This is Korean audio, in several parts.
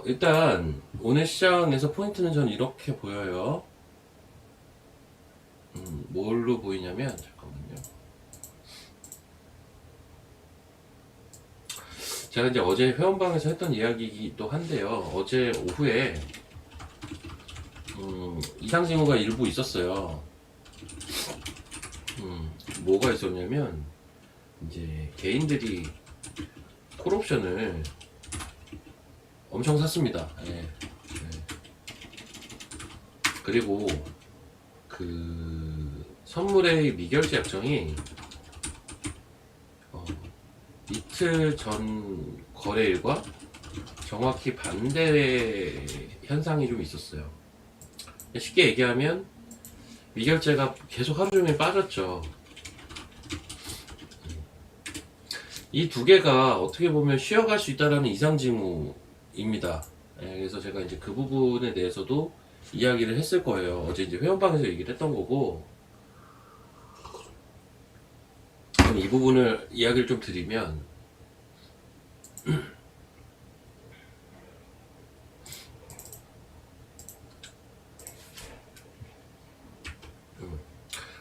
일단 오늘 시장에서 포인트는 저는 이렇게 보여요. 뭘로 보이냐면, 잠깐만요. 제가 이제 어제 회원방에서 했던 이야기이기도 한데요. 어제 오후에 이상징후가 일부 있었어요. 뭐가 있었냐면, 이제 개인들이 콜옵션을 엄청 샀습니다. 예. 예. 그리고 그 선물의 미결제 약정이 이틀 전 거래일과 정확히 반대 현상이 좀 있었어요. 쉽게 얘기하면 미결제가 계속 하루 종일 빠졌죠. 이 두 개가 어떻게 보면 쉬어갈 수 있다는 이상징후입니다. 그래서 제가 이제 그 부분에 대해서도 이야기를 했을 거예요. 어제 이제 회원방에서 얘기를 했던 거고, 그럼 이 부분을 이야기를 좀 드리면,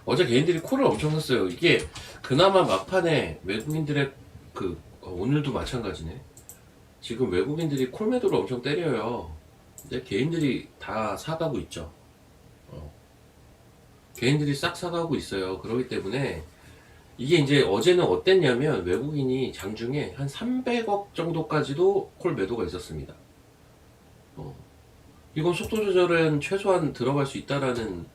어제 개인들이 콜을 엄청 샀어요. 이게 그나마 막판에 외국인들의 오늘도 마찬가지네. 지금 외국인들이 콜 매도를 엄청 때려요. 근데 개인들이 다 사가고 있죠. 개인들이 싹 사가고 있어요. 그렇기 때문에 이게 이제 어제는 어땠냐면 외국인이 장중에 한 300억 정도까지도 콜 매도가 있었습니다. 이건 속도 조절은 최소한 들어갈 수 있다라는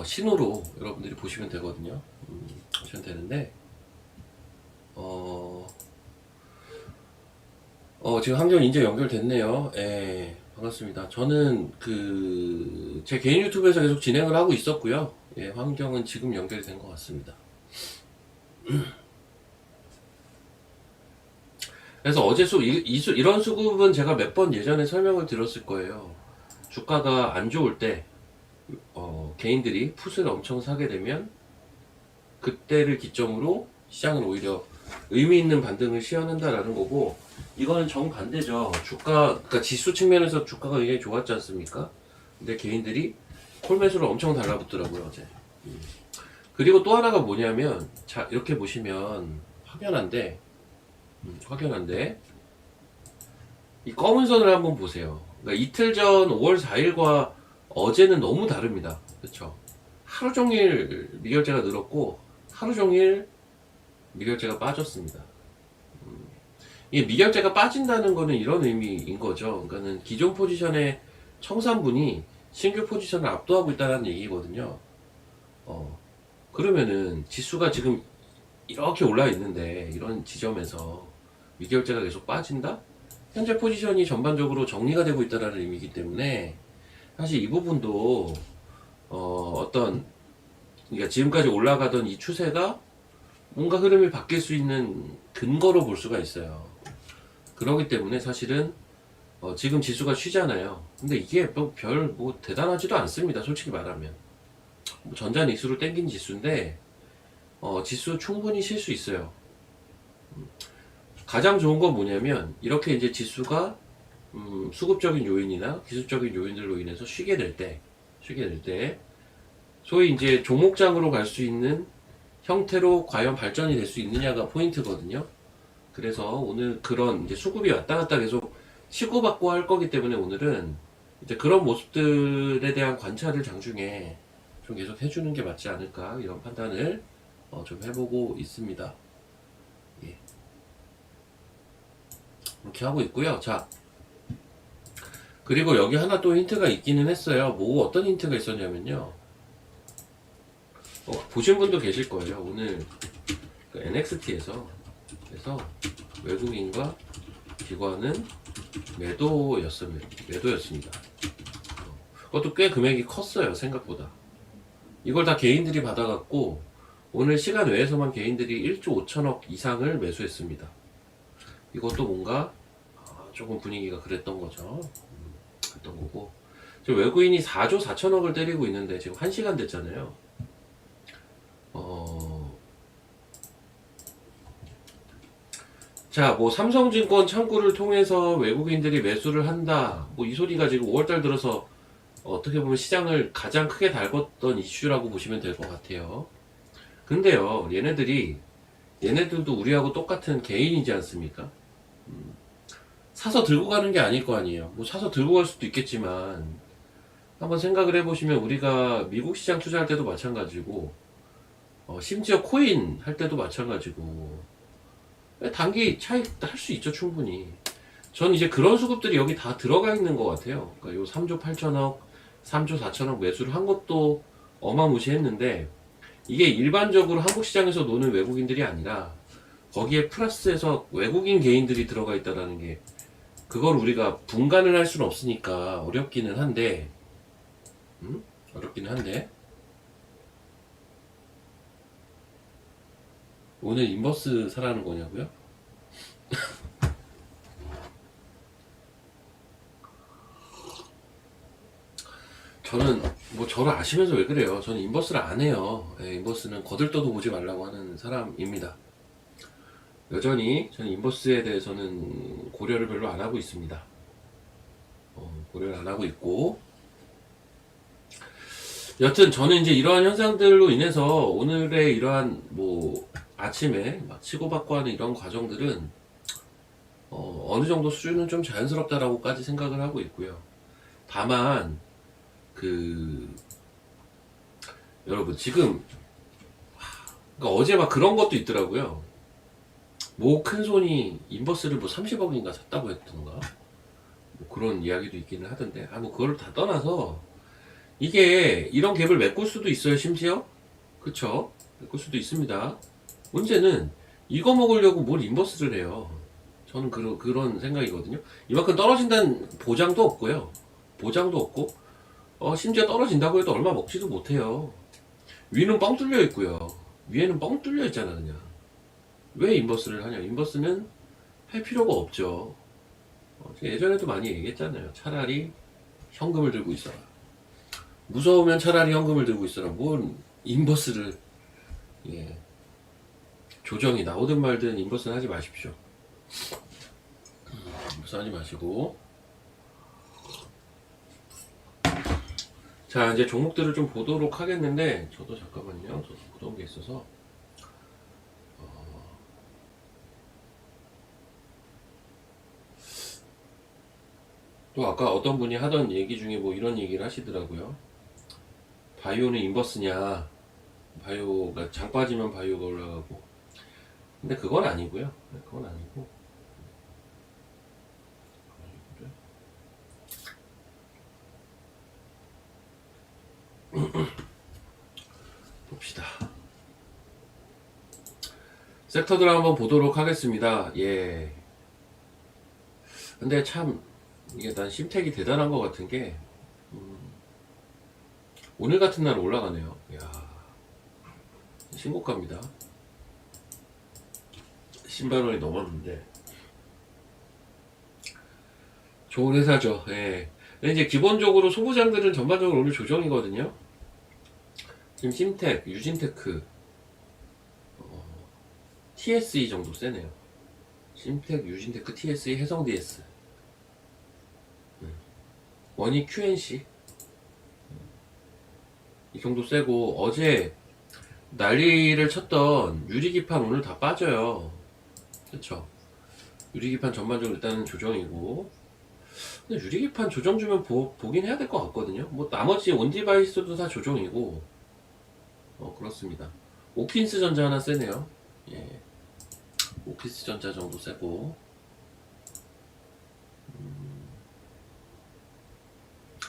신호로 여러분들이 보시면 되거든요. 보시면 되는데 지금 함정 인제 연결됐네요. 예, 반갑습니다. 저는 제 개인 유튜브에서 계속 진행을 하고 있었고요. 예, 환경은 지금 연결이 된 것 같습니다. 그래서 어제 이런 수급은 제가 몇 번 예전에 설명을 드렸을 거예요. 주가가 안 좋을 때, 개인들이 풋을 엄청 사게 되면, 그때를 기점으로 시장은 오히려 의미 있는 반등을 시현한다라는 거고, 이거는 정반대죠. 그러니까 지수 측면에서 주가가 굉장히 좋았지 않습니까? 근데 개인들이 콜매수를 엄청 달라붙더라고요, 어제. 그리고 또 하나가 뭐냐면, 자, 이렇게 보시면 확연한데, 이 검은 선을 한번 보세요. 그러니까 이틀 전 5월 4일과 어제는 너무 다릅니다. 그쵸? 하루 종일 미결제가 늘었고, 하루 종일 미결제가 빠졌습니다. 이게 미결제가 빠진다는 거는 이런 의미인 거죠. 그러니까는 기존 포지션의 청산분이 신규 포지션을 압도하고 있다는 얘기거든요. 그러면은 지수가 지금 이렇게 올라 있는데 이런 지점에서 미결제가 계속 빠진다? 현재 포지션이 전반적으로 정리가 되고 있다는 의미이기 때문에 사실 이 부분도 그러니까 지금까지 올라가던 이 추세가 뭔가 흐름이 바뀔 수 있는 근거로 볼 수가 있어요. 그렇기 때문에 사실은 지금 지수가 쉬잖아요. 근데 이게 뭐 대단하지도 않습니다. 솔직히 말하면 뭐 전자닉스로 땡긴 지수인데 지수 충분히 쉴 수 있어요. 가장 좋은 건 뭐냐면 이렇게 이제 지수가 수급적인 요인이나 기술적인 요인들로 인해서 쉬게 될 때 소위 이제 종목장으로 갈 수 있는 형태로 과연 발전이 될 수 있느냐가 포인트거든요. 그래서 오늘 그런 이제 수급이 왔다 갔다 계속 치고받고 할 거기 때문에 오늘은 이제 그런 모습들에 대한 관찰을 장중에 좀 계속 해주는 게 맞지 않을까 이런 판단을 좀 해보고 있습니다. 예. 이렇게 하고 있고요. 자, 그리고 여기 하나 또 힌트가 있기는 했어요. 어떤 힌트가 있었냐면요. 보신 분도 계실 거예요. 오늘 그 NXT에서 그래서 외국인과 기관은 매도였습니다. 그것도 꽤 금액이 컸어요. 생각보다. 이걸 다 개인들이 받아갖고 오늘 시간 외에서만 개인들이 1조 5천억 이상을 매수했습니다. 이것도 뭔가 조금 분위기가 그랬던 거죠. 그랬던 거고. 지금 외국인이 4조 4천억을 때리고 있는데 지금 1시간 됐잖아요. 자, 뭐 삼성증권 창구를 통해서 외국인들이 매수를 한다. 뭐 이 소리가 지금 5월달 들어서 어떻게 보면 시장을 가장 크게 달궜던 이슈라고 보시면 될 것 같아요. 근데요, 얘네들도 우리하고 똑같은 개인이지 않습니까? 사서 들고 가는 게 아닐 거 아니에요. 뭐 사서 들고 갈 수도 있겠지만, 한번 생각을 해보시면 우리가 미국 시장 투자할 때도 마찬가지고, 심지어 코인 할 때도 마찬가지고, 단기 차익 할 수 있죠, 충분히. 전 이제 그런 수급들이 여기 다 들어가 있는 것 같아요. 그러니까 요 3조 8천억, 3조 4천억 매수를 한 것도 어마무시했는데, 이게 일반적으로 한국 시장에서 노는 외국인들이 아니라, 거기에 플러스해서 외국인 개인들이 들어가 있다라는 게, 그걸 우리가 분간을 할 수는 없으니까 어렵기는 한데, 어렵기는 한데, 오늘 인버스 사라는 거냐고요? 저는 뭐 저를 아시면서 왜 그래요? 저는 인버스를 안 해요. 예, 인버스는 거들떠도 보지 말라고 하는 사람입니다. 여전히 저는 인버스에 대해서는 고려를 별로 안 하고 있습니다. 고려를 안 하고 있고, 여튼 저는 이제 이러한 현상들로 인해서 오늘의 이러한 뭐 아침에 막 치고받고 하는 이런 과정들은 어느 정도 수준은 좀 자연스럽다라고까지 생각을 하고 있고요. 다만 그 여러분 지금 그러니까 어제 막 그런 것도 있더라고요. 모 큰손이 인버스를 뭐 30억인가 샀다고 했던가 뭐 그런 이야기도 있기는 하던데 뭐 그걸 다 떠나서 이게 이런 갭을 메꿀 수도 있어요. 심지어 그쵸? 메꿀 수도 있습니다. 문제는 이거 먹으려고 뭘 인버스를 해요. 저는 그런 생각이거든요. 이만큼 떨어진다는 보장도 없고요. 보장도 없고 심지어 떨어진다고 해도 얼마 먹지도 못해요. 위는 뻥 뚫려 있고요. 위에는 뻥 뚫려 있잖아 그냥. 왜 인버스를 하냐? 인버스는 할 필요가 없죠. 제가 예전에도 많이 얘기했잖아요. 차라리 현금을 들고 있어라. 무서우면 차라리 현금을 들고 있어라. 뭔 인버스를 예. 조정이 나오든 말든 인버스는 하지 마십시오. 인버스 하지 마시고. 자, 이제 종목들을 좀 보도록 하겠는데, 저도 잠깐만요. 저도 보던 게 있어서. 또 아까 어떤 분이 하던 얘기 중에 뭐 이런 얘기를 하시더라고요. 바이오는 인버스냐. 바이오가 장 빠지면 바이오가 올라가고. 근데 그건 아니고요. 그건 아니고. 봅시다. 섹터들 한번 보도록 하겠습니다. 예. 근데 참 이게 난 심택이 대단한 것 같은 게 오늘 같은 날 올라가네요. 이야, 신고가입니다. 10만 원이 넘었는데 좋은 회사죠. 예. 근데 이제 기본적으로 소부장들은 전반적으로 오늘 조정이거든요. 지금 심텍, 유진테크, TSE 정도 세네요. 심텍, 유진테크, TSE, 해성 DS, 원희 QNC 이 정도 세고 어제 난리를 쳤던 유리기판 오늘 다 빠져요. 그쵸? 유리기판 전반적으로 일단은 조정이고 근데 유리기판 조정 주면 보긴 해야 될 것 같거든요. 뭐 나머지 온디바이스도 다 조정이고 그렇습니다. 오킨스 전자 하나 세네요. 예. 오킨스 전자 정도 세고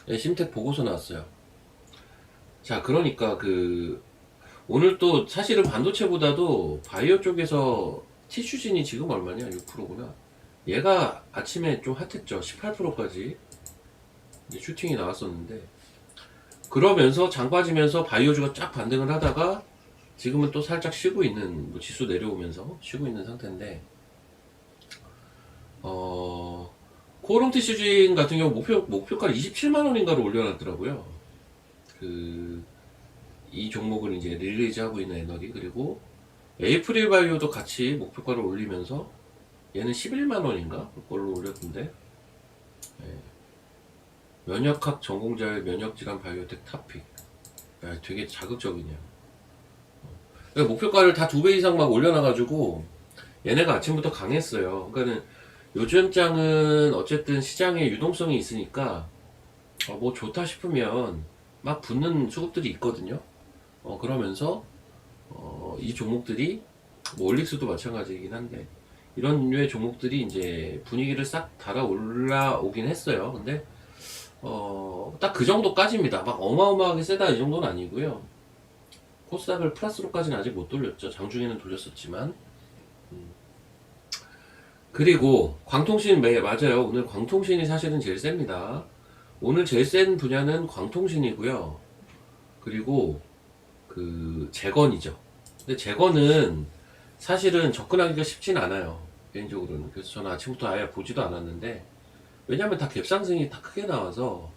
예, 심텍 보고서 나왔어요. 자, 그러니까 오늘 또 사실은 반도체보다도 바이오 쪽에서 티슈진이 지금 얼마냐? 6%구나. 얘가 아침에 좀 핫했죠. 18%까지 이제 슈팅이 나왔었는데 그러면서 장 빠지면서 바이오주가 쫙 반등을 하다가 지금은 또 살짝 쉬고 있는 뭐 지수 내려오면서 쉬고 있는 상태인데 코오롱 티슈진 같은 경우 목표가 27만 원인가로 올려놨더라고요. 이 종목을 이제 릴리즈 하고 있는 에너지 그리고 에이프릴 바이오도 같이 목표가를 올리면서 얘는 11만 원인가? 그걸로 올렸던데. 예. 면역학 전공자의 면역질환 바이오텍 탑픽. 야, 되게 자극적이네요. 그러니까 목표가를 다 2배 이상 막 올려놔가지고 얘네가 아침부터 강했어요. 그러니까는 요즘 장은 어쨌든 시장에 유동성이 있으니까 뭐 좋다 싶으면 막 붙는 수급들이 있거든요. 그러면서 이 종목들이 뭐 올릭스도 마찬가지이긴 한데 이런 류의 종목들이 이제 분위기를 싹 달아 올라오긴 했어요. 근데 딱 그 정도까지입니다. 막 어마어마하게 세다 이 정도는 아니고요. 코스닥을 플러스로까지는 아직 못 돌렸죠. 장중에는 돌렸었지만. 그리고 광통신 맞아요. 오늘 광통신이 사실은 제일 셉니다. 오늘 제일 센 분야는 광통신이고요. 그리고 그 재건이죠. 근데 재건은 사실은 접근하기가 쉽진 않아요. 개인적으로는. 그래서 저는 아침부터 아예 보지도 않았는데 왜냐면 다 갭상승이 다 크게 나와서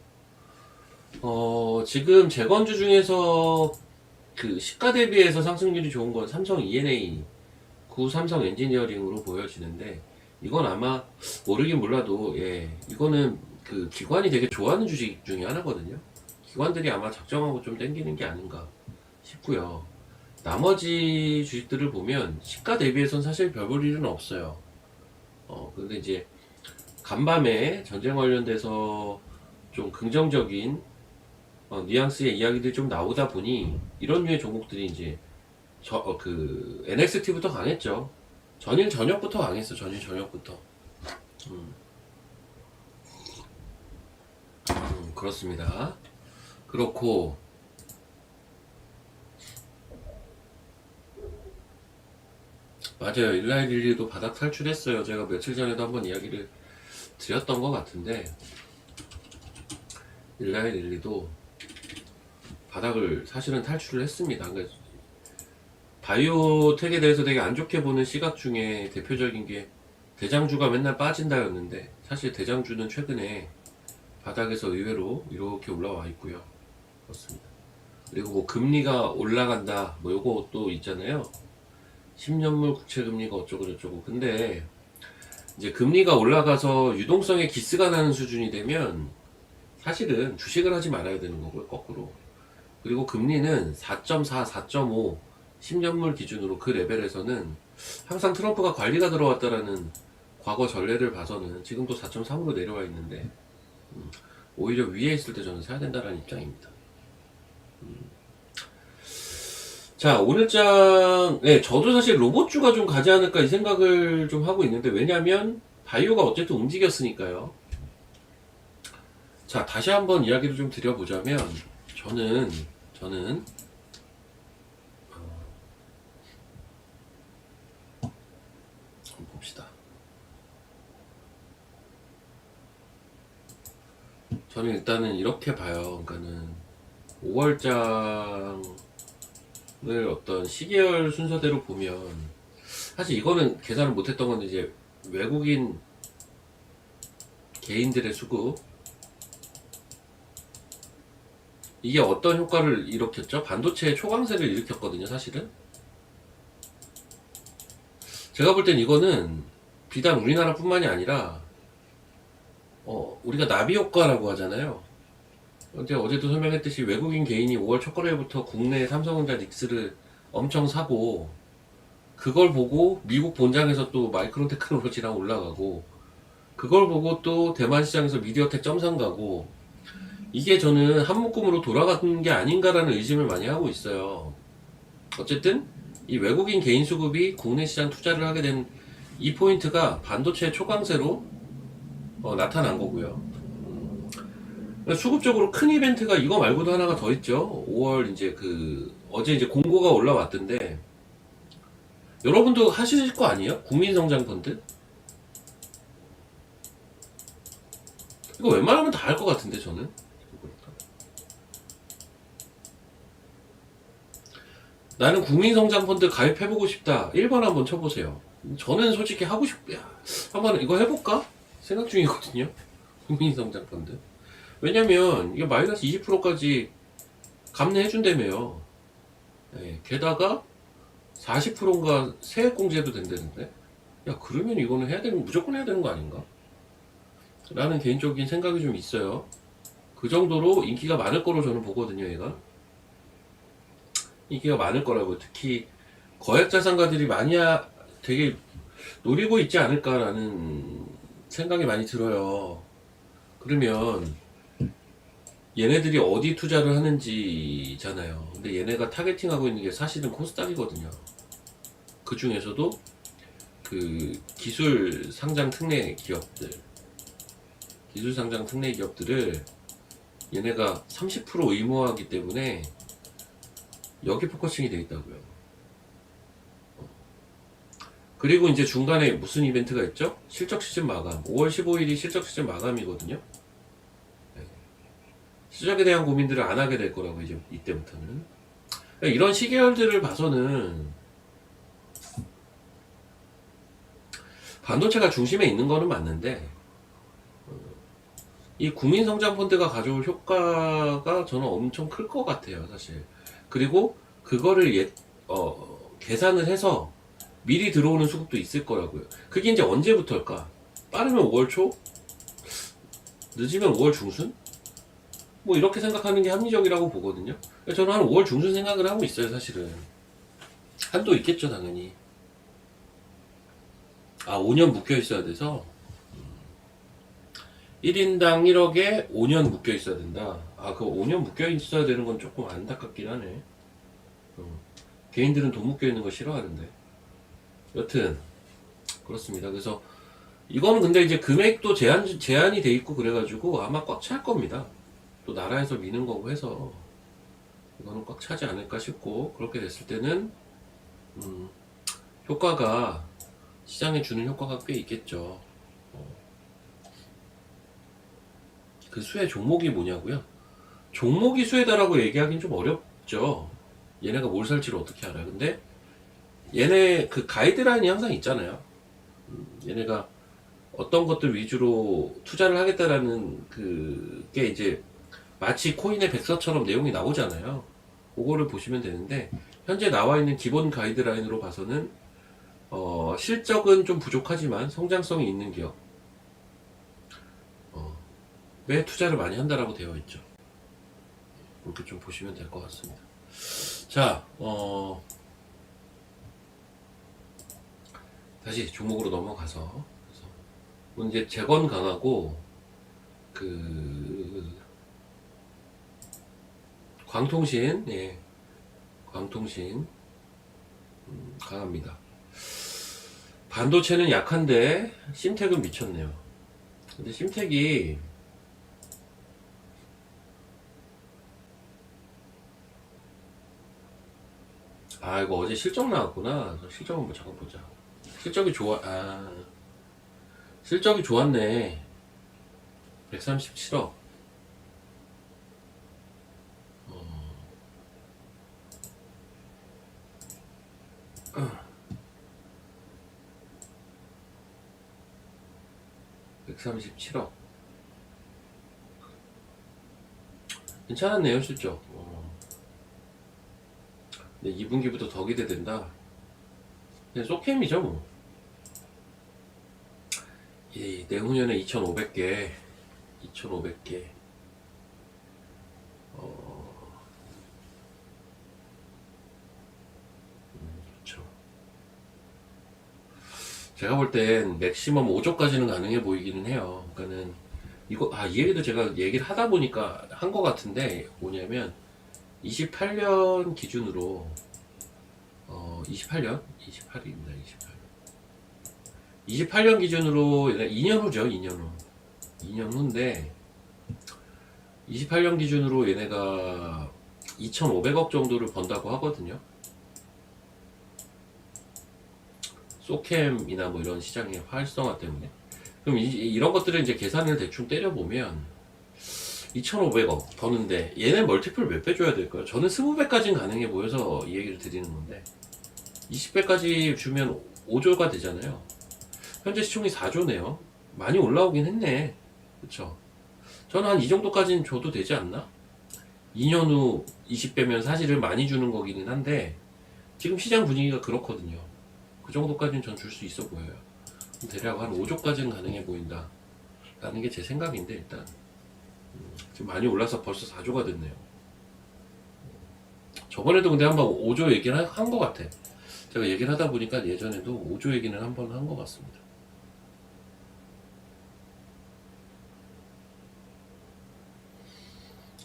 지금 재건주 중에서 그 시가 대비해서 상승률이 좋은 건 삼성 E&A, 구 삼성 엔지니어링으로 보여지는데 이건 아마 모르긴 몰라도 이거는 그 기관이 되게 좋아하는 주식 중에 하나거든요. 기관들이 아마 작정하고 좀 땡기는 게 아닌가 싶고요. 나머지 주식들을 보면 시가 대비해서는 사실 별 볼 일은 없어요. 근데 이제 간밤에 전쟁 관련돼서 좀 긍정적인 뉘앙스의 이야기들이 좀 나오다 보니 이런 류의 종목들이 이제 NXT부터 강했죠. 전일 저녁부터 강했어. 전일 저녁부터. 그렇습니다. 그렇고 맞아요. 일라이릴리도 바닥 탈출했어요. 제가 며칠 전에도 한번 이야기를 드렸던 것 같은데 일라이릴리도 바닥을 사실은 탈출을 했습니다. 그러니까 바이오텍에 대해서 되게 안 좋게 보는 시각 중에 대표적인 게 대장주가 맨날 빠진다였는데 사실 대장주는 최근에 바닥에서 의외로 이렇게 올라와 있고요. 그렇습니다. 그리고 뭐 금리가 올라간다 뭐 요거 또 있잖아요. 10년물 국채 금리가 어쩌고 저쩌고. 근데 이제 금리가 올라가서 유동성에 기스가 나는 수준이 되면 사실은 주식을 하지 말아야 되는 거고요. 거꾸로. 그리고 금리는 4.4, 4.5 10년물 기준으로 그 레벨에서는 항상 트럼프가 관리가 들어왔다라는 과거 전례를 봐서는 지금도 4.3으로 내려와 있는데 오히려 위에 있을 때 저는 사야 된다는 입장입니다. 자, 오늘장, 저도 사실 로봇주가 좀 가지 않을까 이 생각을 좀 하고 있는데, 왜냐면, 바이오가 어쨌든 움직였으니까요. 자, 다시 한번 이야기를 좀 드려보자면, 저는, 한번 봅시다. 저는 일단은 이렇게 봐요. 그러니까는, 5월장을 어떤 시계열 순서대로 보면, 사실 이거는 계산을 못했던 건데, 이제 외국인 개인들의 수급, 이게 어떤 효과를 일으켰죠? 반도체의 초강세를 일으켰거든요, 사실은. 제가 볼 땐 이거는 비단 우리나라뿐만이 아니라 우리가 나비 효과라고 하잖아요. 근데 어제도 설명했듯이 외국인 개인이 5월 첫 거래부터 국내 삼성전자 닉스를 엄청 사고 그걸 보고 미국 본장에서 또 마이크론 테크놀로지랑 올라가고 그걸 보고 또 대만 시장에서 미디어텍 점상 가고 이게 저는 한 묶음으로 돌아가는 게 아닌가라는 의심을 많이 하고 있어요. 어쨌든 이 외국인 개인 수급이 국내 시장 투자를 하게 된 이 포인트가 반도체 초강세로 나타난 거고요. 수급적으로 큰 이벤트가 이거 말고도 하나가 더 있죠. 5월 이제 어제 이제 공고가 올라왔던데 여러분도 하실 거 아니에요? 국민성장펀드? 이거 웬만하면 다 할 것 같은데 저는. 나는 국민성장펀드 가입해보고 싶다. 1번 한번 쳐보세요. 저는 솔직히 하고 한번 이거 해볼까? 생각 중이거든요. 국민성장펀드. 왜냐면 이게 마이너스 20%까지 감내해준다며요. 게다가 40%인가 세액공제도 된다는데. 야, 그러면 이거는 무조건 해야 되는 거 아닌가? 라는 개인적인 생각이 좀 있어요. 그 정도로 인기가 많을 거로 저는 보거든요, 얘가. 인기가 많을 거라고. 특히 거액자산가들이 되게 노리고 있지 않을까라는 생각이 많이 들어요. 그러면 얘네들이 어디 투자를 하는지잖아요. 근데 얘네가 타겟팅하고 있는 게 사실은 코스닥이거든요. 그 중에서도 그 기술 상장 특례 기업들을 얘네가 30% 의무화하기 때문에 여기 포커싱이 돼 있다고요. 그리고 이제 중간에 무슨 이벤트가 있죠? 실적 시즌 마감. 5월 15일이 실적 시즌 마감이거든요. 실적에 대한 고민들을 안 하게 될 거라고, 이제 이때부터는. 이런 시계열들을 봐서는 반도체가 중심에 있는 거는 맞는데, 이 국민성장펀드가 가져올 효과가 저는 엄청 클 것 같아요, 사실. 그리고 그거를 계산을 해서 미리 들어오는 수급도 있을 거라고요. 그게 이제 언제부터일까? 빠르면 5월 초? 늦으면 5월 중순? 뭐 이렇게 생각하는 게 합리적이라고 보거든요. 저는 한 5월 중순 생각을 하고 있어요, 사실은. 한도 있겠죠, 당연히. 5년 묶여 있어야 돼서 1인당 1억에 5년 묶여 있어야 된다. 그 5년 묶여 있어야 되는 건 조금 안타깝긴 하네. 개인들은 돈 묶여 있는 거 싫어하는데. 여튼 그렇습니다. 그래서 이거는 근데 이제 금액도 제한이 돼 있고 그래가지고 아마 꽉 찰 겁니다. 또 나라에서 미는 거고 해서 이거는 꽉 차지 않을까 싶고, 그렇게 됐을 때는 효과가 시장에 주는 효과가 꽤 있겠죠. 그 수혜 종목이 뭐냐고요? 종목이 수혜다라고 얘기하기는 좀 어렵죠. 얘네가 뭘 살지를 어떻게 알아요. 근데 얘네 그 가이드라인이 항상 있잖아요. 얘네가 어떤 것들 위주로 투자를 하겠다라는 그게 이제 마치 코인의 백서처럼 내용이 나오잖아요. 그거를 보시면 되는데, 현재 나와 있는 기본 가이드라인으로 봐서는 실적은 좀 부족하지만 성장성이 있는 기업 왜 투자를 많이 한다라고 되어 있죠. 그렇게 좀 보시면 될 것 같습니다. 자, 다시 종목으로 넘어가서, 이제 재건 강하고 그 광통신, 광통신 강합니다. 반도체는 약한데 심텍은 미쳤네요. 근데 심텍이 이거 어제 실적 나왔구나. 실적 한번 잠깐 보자. 실적이 좋았네. 137억. 137억. 괜찮았네요, 실적. 근데 2분기부터 더 기대된다. 그냥 소캠이죠, 뭐. 내후년에 2,500개. 그렇죠. 제가 볼 땐 맥시멈 5조까지는 가능해 보이기는 해요. 그러니까는 이 얘기도 제가 얘기를 하다 보니까 한 것 같은데, 뭐냐면 28년 기준으로 28년? 28입니다. 28년 기준으로 2년 후죠. 2년 후인데 28년 기준으로 얘네가 2,500억 정도를 번다고 하거든요. 소캠이나 뭐 이런 시장의 활성화 때문에. 그럼 이런 것들을 이제 계산을 대충 때려보면 2,500억 버는데 얘네 멀티플 몇 배 줘야 될까요? 저는 20배까지는 가능해 보여서 이 얘기를 드리는 건데, 20배까지 주면 5조가 되잖아요. 현재 시총이 4조네요. 많이 올라오긴 했네. 그쵸? 저는 한 이 정도까지는 줘도 되지 않나? 2년 후 20배면 사실은 많이 주는 거기는 한데, 지금 시장 분위기가 그렇거든요. 그 정도까지는 전 줄 수 있어 보여요. 대략 한 5조까지는 가능해 보인다 라는 게 제 생각인데, 일단 지금 많이 올라서 벌써 4조가 됐네요. 저번에도 근데 한번 5조 얘기를 한 것 같아. 제가 얘기를 하다 보니까 예전에도 5조 얘기는 한번 한 것 같습니다.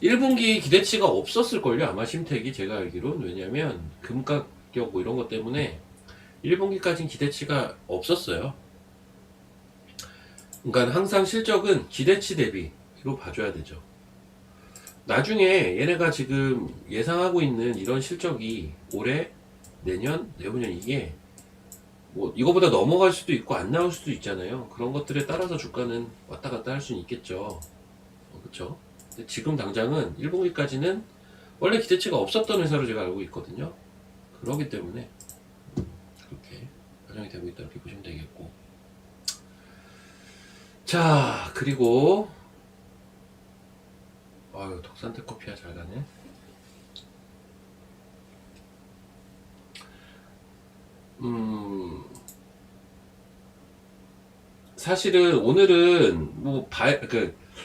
(1분기) 기대치가 없었을걸요 아마 심택이, 제가 알기로는. 왜냐면 금가격 뭐 이런 것 때문에 1분기까지는 기대치가 없었어요. 그러니까 항상 실적은 기대치 대비로 봐줘야 되죠. 나중에 얘네가 지금 예상하고 있는 이런 실적이 올해, 내년, 내후년, 이게 뭐 이거보다 넘어갈 수도 있고 안 나올 수도 있잖아요. 그런 것들에 따라서 주가는 왔다 갔다 할 수는 있겠죠. 그쵸? 근데 지금 당장은 1분기까지는 원래 기대치가 없었던 회사로 제가 알고 있거든요. 그러기 때문에 그렇게 반영이 되고 있다 이렇게 보시면 되겠고. 자, 그리고 아유, 덕산테크코피아 잘 가네. 사실은 오늘은 뭐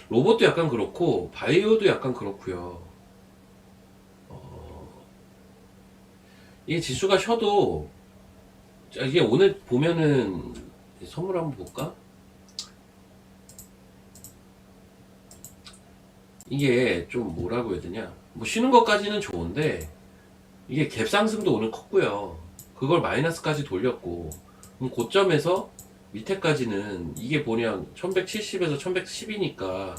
로봇도 약간 그렇고 바이오도 약간 그렇고요. 이게 지수가 쉬어도, 이게 오늘 보면은 선물 한번 볼까? 이게 좀 뭐라고 해야 되냐, 뭐 쉬는 것까지는 좋은데 이게 갭 상승도 오늘 컸고요. 그걸 마이너스까지 돌렸고, 그럼 고점에서 밑에까지는 이게 뭐냐 1170에서 1110이니까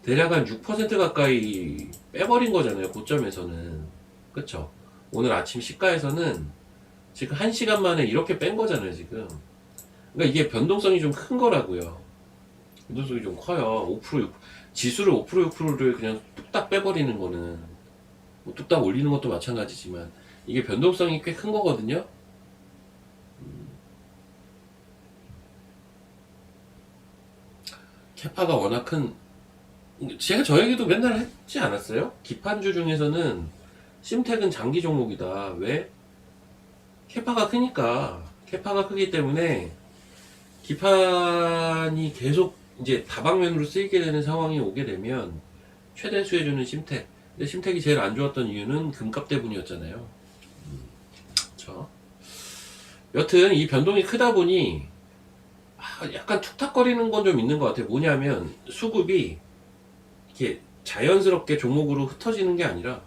대략 한 6% 가까이 빼버린 거잖아요 고점에서는. 그쵸? 오늘 아침 시가에서는 지금 1시간 만에 이렇게 뺀 거잖아요 지금. 그러니까 이게 변동성이 좀 큰 거라고요. 변동성이 좀 커요. 5% 6%, 지수를 5% 6%를 그냥 뚝딱 빼버리는 거는, 뭐 뚝딱 올리는 것도 마찬가지지만 이게 변동성이 꽤 큰 거거든요. 캐파가 워낙 큰, 제가 저 얘기도 맨날 했지 않았어요? 기판주 중에서는 심택은 장기 종목이다. 왜? 캐파가 크니까. 캐파가 크기 때문에 기판이 계속 이제 다방면으로 쓰이게 되는 상황이 오게 되면 최대 수혜주는 심택. 근데 심택이 제일 안 좋았던 이유는 금값 때문이었잖아요. 그쵸? 여튼 이 변동이 크다 보니 약간 툭탁거리는 건 좀 있는 것 같아요. 뭐냐면 수급이 이렇게 자연스럽게 종목으로 흩어지는 게 아니라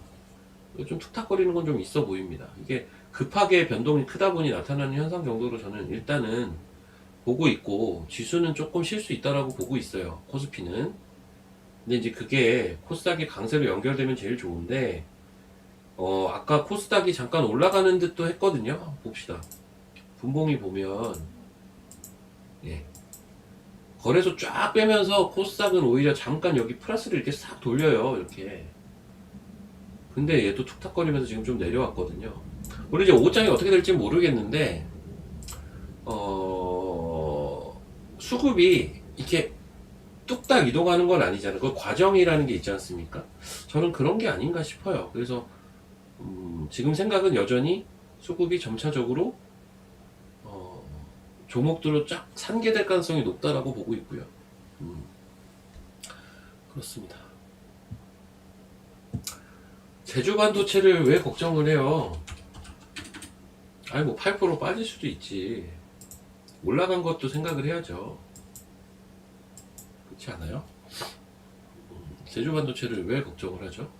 좀 툭탁거리는 건 좀 있어 보입니다. 이게 급하게 변동이 크다 보니 나타나는 현상 정도로 저는 일단은 보고 있고, 지수는 조금 쉴 수 있다라고 보고 있어요. 코스피는. 근데 이제 그게 코스닥이 강세로 연결되면 제일 좋은데, 아까 코스닥이 잠깐 올라가는 듯도 했거든요. 봅시다. 분봉이 보면, 예. 거래소 쫙 빼면서 코스닥은 오히려 잠깐 여기 플러스를 이렇게 싹 돌려요. 이렇게. 근데 얘도 툭탁거리면서 지금 좀 내려왔거든요. 우리 이제 오장이 어떻게 될지 모르겠는데, 수급이 이렇게 뚝딱 이동하는 건 아니잖아요. 그 과정이라는 게 있지 않습니까? 저는 그런 게 아닌가 싶어요. 그래서 지금 생각은 여전히 수급이 점차적으로 종목들로 쫙 산계될 가능성이 높다라고 보고 있고요. 그렇습니다. 제주 반도체를 왜 걱정을 해요? 아니 뭐 8% 빠질 수도 있지. 올라간 것도 생각을 해야죠. 그렇지 않아요? 제주 반도체를 왜 걱정을 하죠?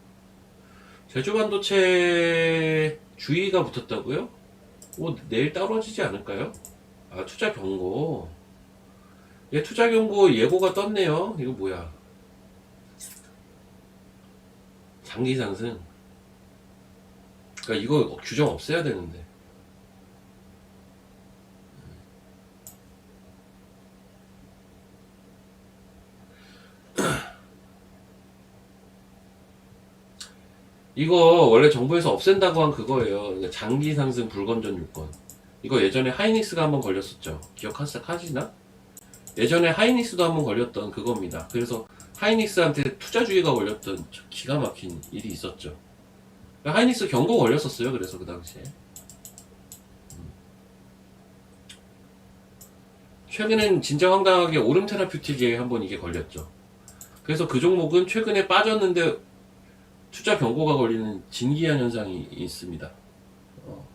제주 반도체 주의가 붙었다고요? 뭐 내일 떨어지지 않을까요? 아, 투자 경고. 예, 투자 경고 예고가 떴네요. 이거 뭐야? 장기 상승. 그러니까 이거 규정 없애야 되는데. 이거 원래 정부에서 없앤다고 한 그거예요. 그러니까 장기 상승 불건전 요건. 이거 예전에 하이닉스가 한번 걸렸었죠. 기억하시나? 예전에 하이닉스도 한번 걸렸던 그겁니다. 그래서 하이닉스한테 투자주의가 걸렸던 기가 막힌 일이 있었죠. 하이닉스 경고 걸렸었어요. 그래서 그 당시에 최근엔 진짜 황당하게 오름 테라퓨틱에 한번 이게 걸렸죠. 그래서 그 종목은 최근에 빠졌는데 투자 경고가 걸리는 진기한 현상이 있습니다. 어.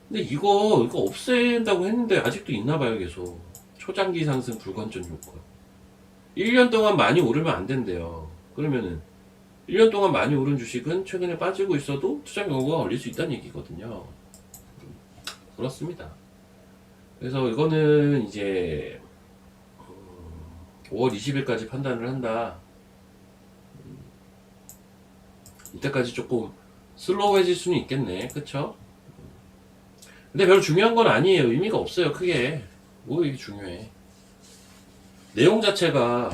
근데 이거 없앤다고 했는데 아직도 있나봐요. 계속 초장기 상승 불건전 효과. 1년 동안 많이 오르면 안 된대요. 그러면은 1년 동안 많이 오른 주식은 최근에 빠지고 있어도 투자 경고가 걸릴 수 있다는 얘기거든요. 그렇습니다. 그래서 이거는 이제 5월 20일까지 판단을 한다. 이때까지 조금 슬로우해질 수는 있겠네. 그쵸? 근데 별로 중요한 건 아니에요. 의미가 없어요. 크게. 뭐 이게 중요해. 내용 자체가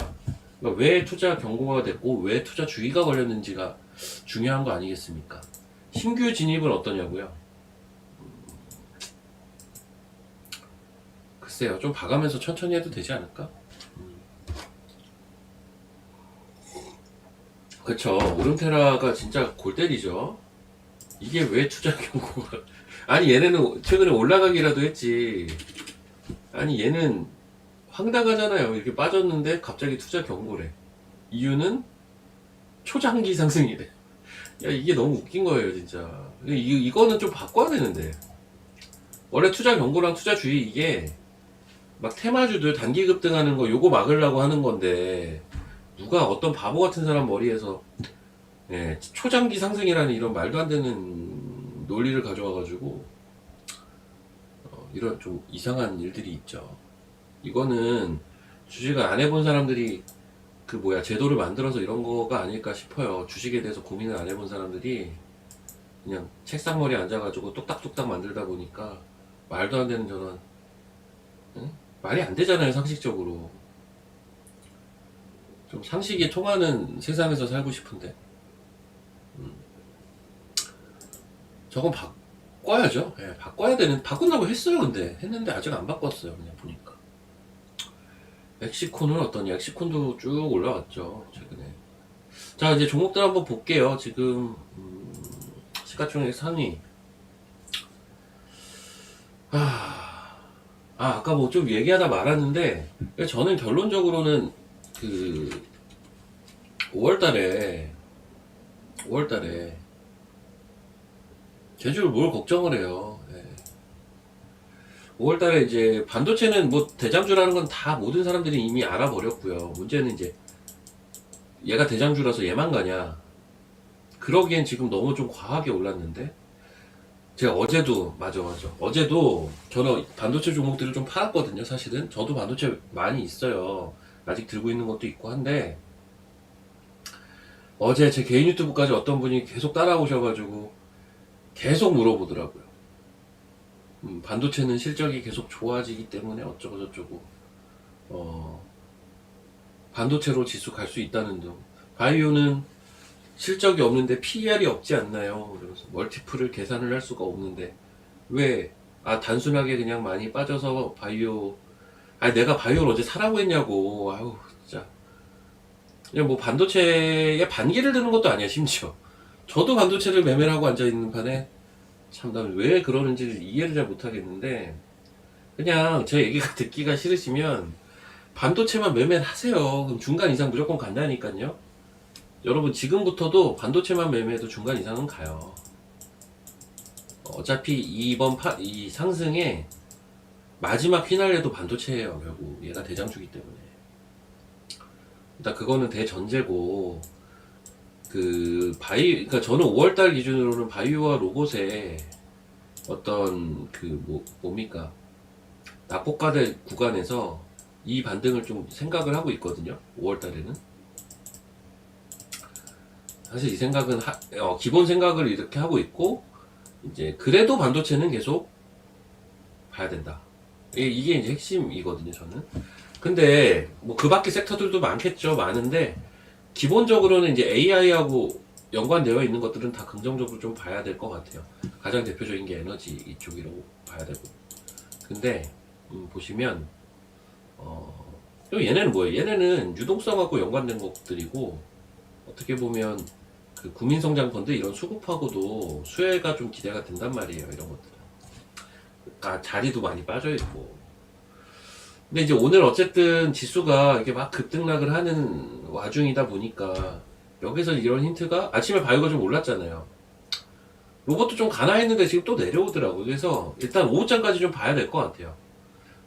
그러니까 왜 투자 경고가 됐고 왜 투자 주의가 걸렸는지가 중요한 거 아니겠습니까? 신규 진입은 어떠냐고요? 글쎄요. 좀 봐가면서 천천히 해도 되지 않을까? 그쵸. 오름테라가 진짜 골 때리죠. 이게 왜 투자 경고가 아니 얘네는 최근에 올라가기라도 했지. 아니 얘는 황당하잖아요. 이렇게 빠졌는데 갑자기 투자 경고래. 이유는 초장기 상승이래. 야 이게 너무 웃긴 거예요 진짜. 이거는 좀 바꿔야 되는데. 원래 투자 경고랑 투자 주의 이게 막 테마주들 단기 급등하는 거 요거 막으려고 하는 건데 누가 어떤 바보 같은 사람 머리에서 예, 초장기 상승이라는 이런 말도 안 되는 논리를 가져와가지고 이런 좀 이상한 일들이 있죠. 이거는 주식을 안 해본 사람들이 그 뭐야 제도를 만들어서 이런 거가 아닐까 싶어요. 주식에 대해서 고민을 안 해본 사람들이 그냥 책상머리에 앉아가지고 뚝딱뚝딱 만들다 보니까 말도 안 되는 저런 응? 말이 안 되잖아요 상식적으로. 좀 상식이 통하는 세상에서 살고 싶은데 저건 바꿔야죠. 예, 바꿔야 되는 바꾼다고 했어요. 근데 했는데 아직 안 바꿨어요. 그냥 보니까 엑시콘은 어떠냐. 엑시콘도 쭉 올라왔죠 최근에. 자 이제 종목들 한번 볼게요. 지금 시가총액 상위 아까 뭐 좀 얘기하다 말았는데 저는 결론적으로는 그 5월달에 제주를 뭘 걱정을 해요. 예. 5월달에 이제 반도체는 뭐 대장주라는 건 다 모든 사람들이 이미 알아버렸고요. 문제는 이제 얘가 대장주라서 얘만 가냐. 그러기엔 지금 너무 좀 과하게 올랐는데 제가 어제도 맞아 어제도 저는 반도체 종목들을 좀 팔았거든요. 사실은 저도 반도체 많이 있어요. 아직 들고 있는 것도 있고 한데 어제 제 개인 유튜브까지 어떤 분이 계속 따라오셔가지고 계속 물어보더라고요. 반도체는 실적이 계속 좋아지기 때문에 어쩌고 저쩌고 반도체로 지수 갈 수 있다는 등 바이오는 실적이 없는데 PER이 없지 않나요? 그래서 멀티플을 계산을 할 수가 없는데 왜 단순하게 그냥 많이 빠져서 바이오 내가 바이오를 어제 사라고 했냐고. 아우 진짜 그냥 뭐 반도체에 반기를 드는 것도 아니야. 심지어 저도 반도체를 매매를 하고 앉아있는 판에 참 난 왜 그러는지 이해를 잘 못하겠는데 그냥 제 얘기가 듣기가 싫으시면 반도체만 매매를 하세요. 그럼 중간 이상 무조건 간다니까요. 여러분 지금부터도 반도체만 매매해도 중간 이상은 가요. 어차피 이 상승의 마지막 휘날려도 반도체예요. 결국 얘가 대장주기 때문에 일단 그거는 대전제고 그러니까 저는 5월달 기준으로는 바이오와 로봇의 어떤 뭡니까 낙폭과대 구간에서 이 반등을 좀 생각을 하고 있거든요. 5월달에는 사실 이 생각은 기본 생각을 이렇게 하고 있고 이제 그래도 반도체는 계속 봐야 된다. 이게 이제 핵심이거든요. 저는. 근데 뭐 그 밖에 섹터들도 많겠죠. 많은데 기본적으로는 이제 AI하고 연관되어 있는 것들은 다 긍정적으로 좀 봐야 될 것 같아요. 가장 대표적인 게 에너지 이쪽이라고 봐야 되고. 근데 보시면 얘네는 뭐예요? 얘네는 유동성하고 연관된 것들이고 어떻게 보면 그 국민성장펀드 이런 수급하고도 수혜가 좀 기대가 된단 말이에요. 이런 것들은. 자리도 많이 빠져 있고. 근데 이제 오늘 어쨌든 지수가 이렇게 막 급등락을 하는 와중이다 보니까 여기서 이런 힌트가 아침에 바이오가 좀 올랐잖아요. 로봇도 좀 가나 했는데 지금 또 내려오더라고요. 그래서 일단 오후장까지 좀 봐야 될 것 같아요.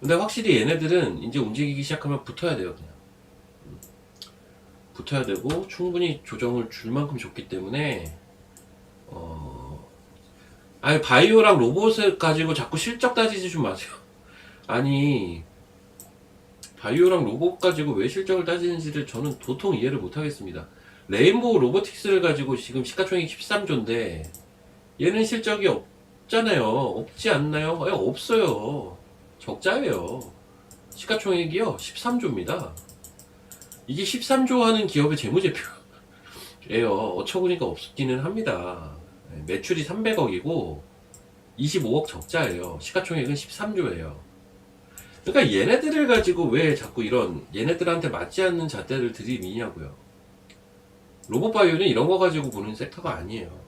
근데 확실히 얘네들은 이제 움직이기 시작하면 붙어야 돼요. 그냥 붙어야 되고 충분히 조정을 줄 만큼 줬기 때문에 아니 바이오랑 로봇을 가지고 자꾸 실적 따지지 좀 마세요. 아니 바이오랑 로봇 가지고 왜 실적을 따지는지를 저는 도통 이해를 못 하겠습니다. 레인보우 로보틱스를 가지고 지금 시가총액 13조인데 얘는 실적이 없잖아요. 없지 않나요? 아니, 없어요. 적자예요. 시가총액이요 13조입니다. 이게 13조 하는 기업의 재무제표예요. 어처구니가 없기는 합니다. 매출이 300억이고 25억 적자예요. 시가총액은 13조예요. 그러니까 얘네들을 가지고 왜 자꾸 이런 얘네들한테 맞지 않는 잣대를 들이미냐고요. 로봇바이오는 이런 거 가지고 보는 섹터가 아니에요.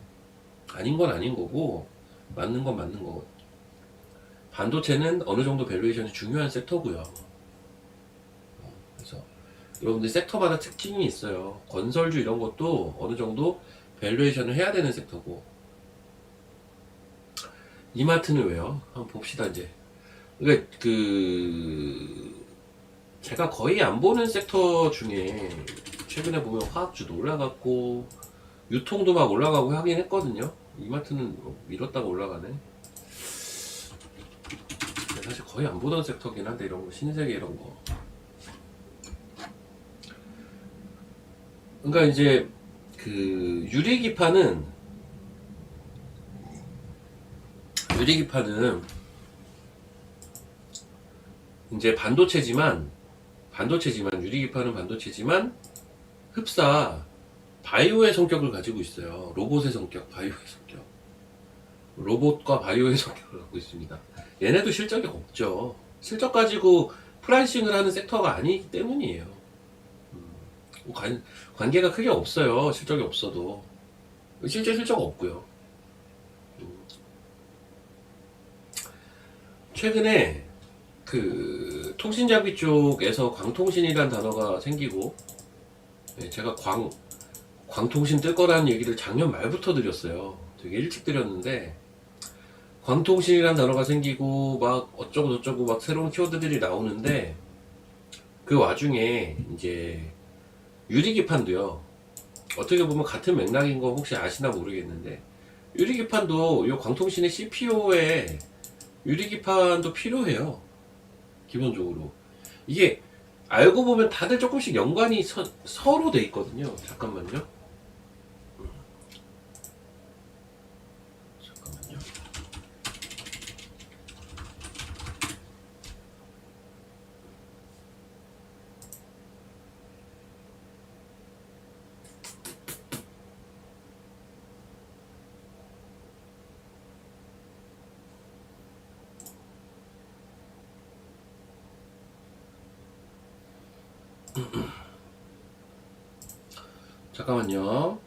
아닌 건 아닌 거고 맞는 건 맞는 거고. 반도체는 어느 정도 밸류에이션이 중요한 섹터고요. 그래서 여러분들 섹터마다 특징이 있어요. 건설주 이런 것도 어느 정도 밸류에이션을 해야 되는 섹터고. 이마트는 왜요? 한번 봅시다 이제. 그러니까 제가 거의 안 보는 섹터 중에 최근에 보면 화학주도 올라갔고 유통도 막 올라가고 하긴 했거든요. 이마트는 밀었다가 올라가네. 사실 거의 안 보던 섹터긴 한데 이런 거 신세계 이런 거. 그러니까 이제 유리기판은 이제 반도체지만 유리기판은 반도체지만 흡사 바이오의 성격을 가지고 있어요. 로봇의 성격, 바이오의 성격. 로봇과 바이오의 성격을 갖고 있습니다. 얘네도 실적이 없죠. 실적 가지고 프라이싱을 하는 섹터가 아니기 때문이에요. 관계가 크게 없어요. 실적이 없어도. 실제 실적 없고요. 최근에 통신장비 쪽에서 광통신이라는 단어가 생기고, 제가 광통신 뜰 거라는 얘기를 작년 말부터 드렸어요. 되게 일찍 드렸는데, 광통신이라는 단어가 생기고, 막 어쩌고 저쩌고 막 새로운 키워드들이 나오는데, 그 와중에 이제 유리기판도요. 어떻게 보면 같은 맥락인 거 혹시 아시나 모르겠는데, 유리기판도 이 광통신의 CPO에 유리기판도 필요해요. 기본적으로. 이게 알고 보면 다들 조금씩 연관이 서로 돼 있거든요. 잠깐만요. 잠깐만요. 잠깐만요.